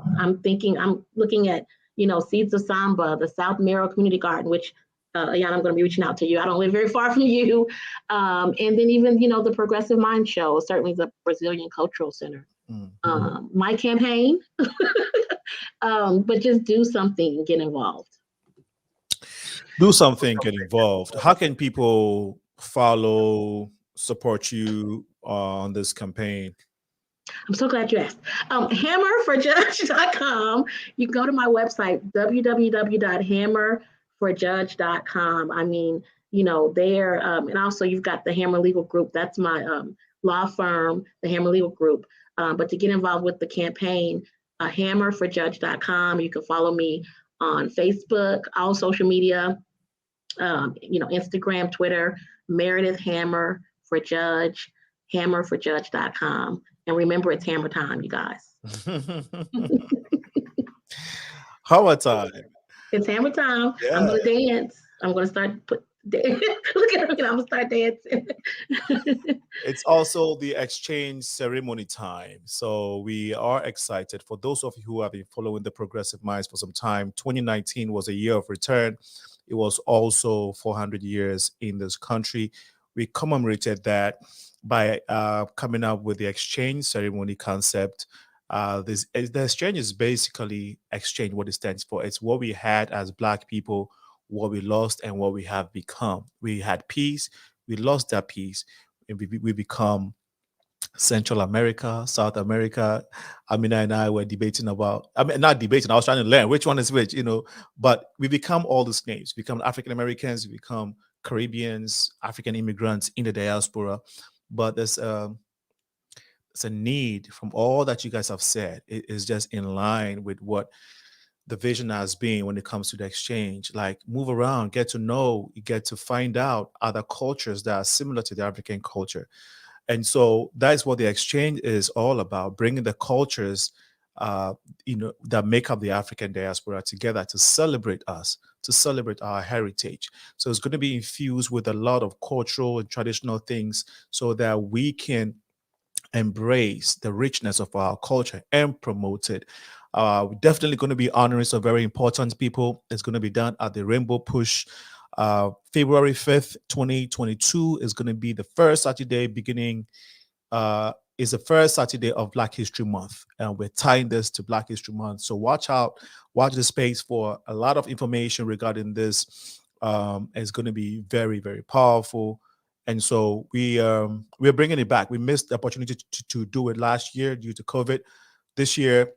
looking at, Seeds of Samba, the South Merrill Community Garden, which I'm going to be reaching out to you. I don't live very far from you. And then even, the Progressive Mind Show, certainly the Brazilian Cultural Center. My campaign, but just do something and get involved. Do something, get involved. How can people follow, support you on this campaign? I'm so glad you asked. Hammerforjudge.com. You can go to my website, www.hammerforjudge.com. I mean, there, and also you've got the Hammer Legal Group. That's my law firm, the Hammer Legal Group. But to get involved with the campaign, hammerforjudge.com. You can follow me on Facebook, all social media, Instagram, Twitter, Meredith Hammer for Judge, hammerforjudge.com. And remember, it's hammer time, you guys. Hammer time. It's hammer time. Yeah. I'm going to dance. I'm going to start look at me, I'm going to start dancing. It's also the exchange ceremony time. So we are excited. For those of you who have been following the Progressive Minds for some time, 2019 was a year of return. It was also 400 years in this country. We commemorated that by coming up with the exchange ceremony concept. The exchange is basically exchange, what it stands for. It's what we had as Black people, what we lost, and what we have become. We had peace, we lost that peace, and we become Central America, South America. Amina and I were debating about, not debating, I was trying to learn which one is which, but we become all these names. We become African Americans, we become Caribbeans, African immigrants in the diaspora. But there's it's a need from all that you guys have said. It is just in line with what the vision has been when it comes to the exchange. Like, move around, get to know, you get to find out other cultures that are similar to the African culture. And so that's what the exchange is all about, bringing the cultures, that make up the African diaspora together to celebrate us, to celebrate our heritage. So it's going to be infused with a lot of cultural and traditional things so that we can embrace the richness of our culture and promote it. We're definitely going to be honoring some very important people. It's going to be done at the Rainbow Push. February 5th, 2022 is going to be the first Saturday beginning, is the first Saturday of Black History Month. And we're tying this to Black History Month. So watch the space for a lot of information regarding this. It's going to be very, very powerful. And so we're bringing it back. We missed the opportunity to do it last year due to COVID. This year,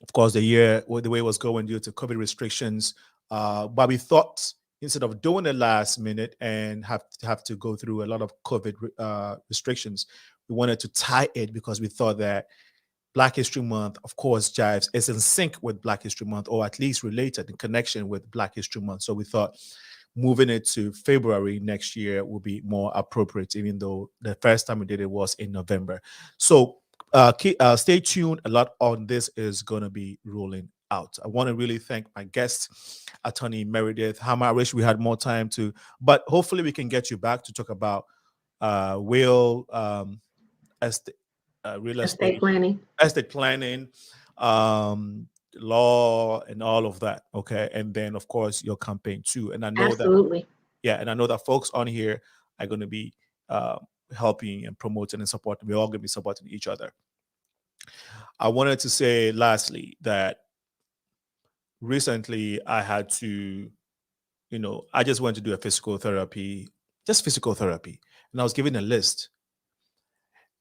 of course, the way it was going due to COVID restrictions. But we thought, instead of doing it last minute and have to go through a lot of COVID restrictions, we wanted to tie it because we thought that Black History Month, of course, jives, is in sync with Black History Month, or at least related in connection with Black History Month. So we thought moving it to February next year will be more appropriate, even though the first time we did it was in November. So stay tuned. A lot on this is going to be rolling out. I want to really thank my guest, Attorney Meredith. I wish we had more time but hopefully we can get you back to talk about real estate planning, law, and all of that. Okay, and then of course your campaign too. And I know and I know that folks on here are going to be helping and promoting and supporting. We're all going to be supporting each other. I wanted to say lastly that recently I had to, I just went to do a physical therapy, and I was given a list.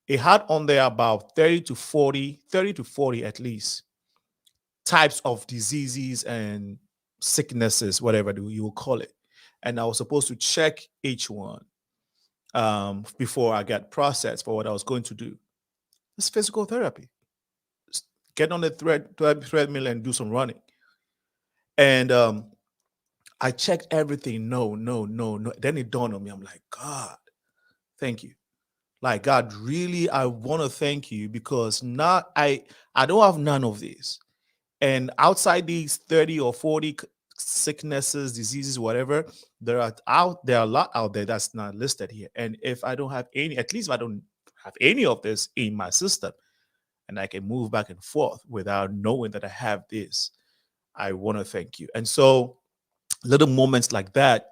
It had on there about 30 to 40 at least types of diseases and sicknesses, whatever you will call it. And I was supposed to check each one before I got processed for what I was going to do. It's physical therapy. Just get on the treadmill and do some running. And I checked everything. No. Then it dawned on me. I'm like, God, thank you. Like, God, really, I want to thank you, because I don't have none of this. And outside these 30 or 40 sicknesses, diseases, whatever, there are a lot out there that's not listed here. And if I don't have any, at least if I don't have any of this in my system, and I can move back and forth without knowing that I have this, I want to thank you. And so little moments like that,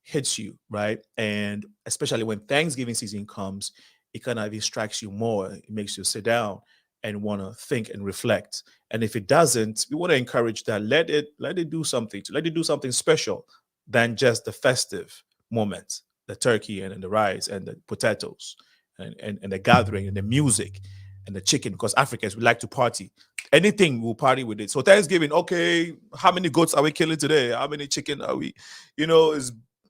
hits you, right? And especially when Thanksgiving season comes, it kind of strikes you more. It makes you sit down and want to think and reflect. And if it doesn't, we want to encourage that let it do something special than just the festive moments, the turkey and the rice and the potatoes and the gathering and the music and the chicken, because Africans, we like to party. Anything, we'll party with it. So Thanksgiving, okay, how many goats are we killing today? How many chicken are we,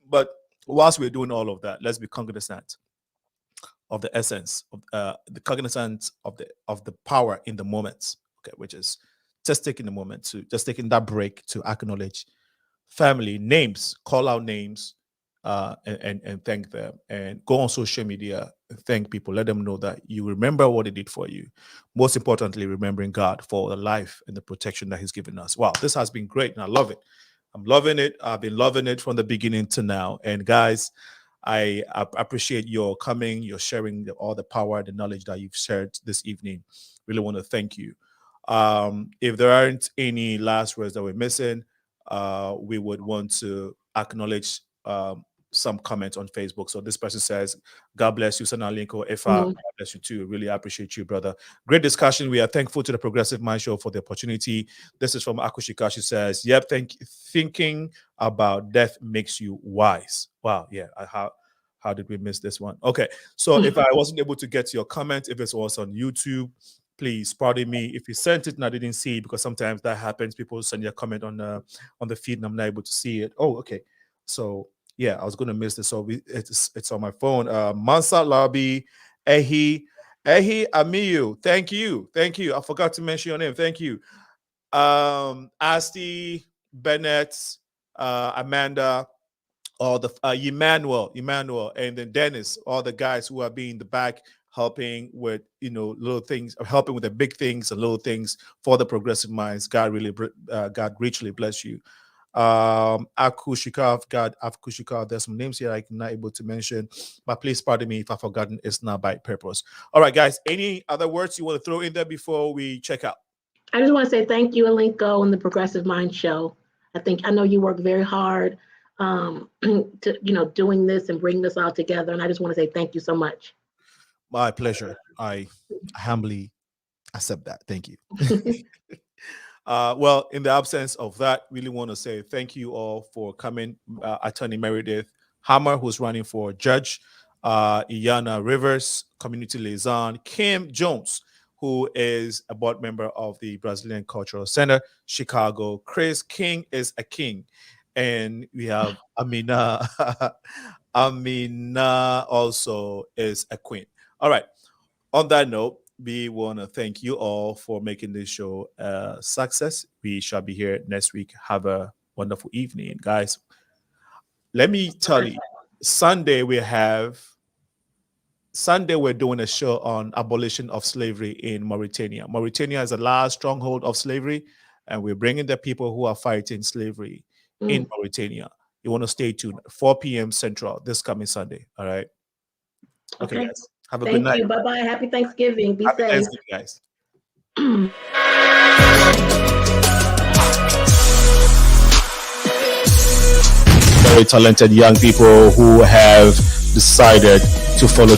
but whilst we're doing all of that, let's be cognizant of the essence of the cognizance of the power in the moments, okay, which is just taking that break to acknowledge family names, call out names, and thank them, and go on social media and thank people. Let them know that you remember what they did for you. Most importantly, remembering God for the life and the protection that He's given us. Wow, this has been great, and I love it. I'm loving it. I've been loving it from the beginning to now. And guys, I appreciate your coming, your sharing all the power, the knowledge that you've shared this evening. Really want to thank you. If there aren't any last words that we're missing, we would want to acknowledge some comments on Facebook. So this person says, God bless you, Sana Linko. God bless you too. Really appreciate you, brother. Great discussion. We are thankful to the Progressive Mind Show for the opportunity. This is from Akushika. She says, yep, thinking about death makes you wise. Wow, yeah. How did we miss this one? Okay, so if I wasn't able to get to your comment, if it was on YouTube, please pardon me if you sent it and I didn't see it, because sometimes that happens. People send you a comment on the feed and I'm not able to see it. Oh, okay. So yeah, I was going to miss this. So it's on my phone. Mansa Labi, Ehi, Ehi Amiyu, thank you. I forgot to mention your name. Thank you. Asti, Bennett, Amanda, all the Emmanuel, and then Dennis, all the guys who are being in the back helping with little things, helping with the big things and little things for the progressive minds. God richly bless you. Akushikov, there's some names here I'm not able to mention, but please pardon me if I've forgotten. It's not by purpose. All right, guys, any other words you want to throw in there before we check out? I just want to say thank you, Alinko, and the Progressive Mind Show. I know you work very hard to doing this and bring this all together, and I just want to say thank you so much. My pleasure. I humbly accept that. Thank you. Well, in the absence of that, really want to say thank you all for coming. Attorney Meredith Hammer, who's running for judge, IYONNA Rivers, community liaison, Kim Jones, who is a board member of the Brazilian Cultural Center, Chicago. Chris King is a king. And we have Amina. Amina also is a queen. All right. On that note, we want to thank you all for making this show a success. We shall be here next week. Have a wonderful evening, guys. Let me tell you, Sunday we're doing a show on abolition of slavery in Mauritania. Mauritania is the last stronghold of slavery, and we're bringing the people who are fighting slavery in Mauritania. You want to stay tuned. 4 p.m. Central this coming Sunday. All right. Okay, guys. Have a good night. Thank you. Bye-bye. Happy Thanksgiving. Be Happy safe. Thanksgiving, guys. Very talented young people who have decided to follow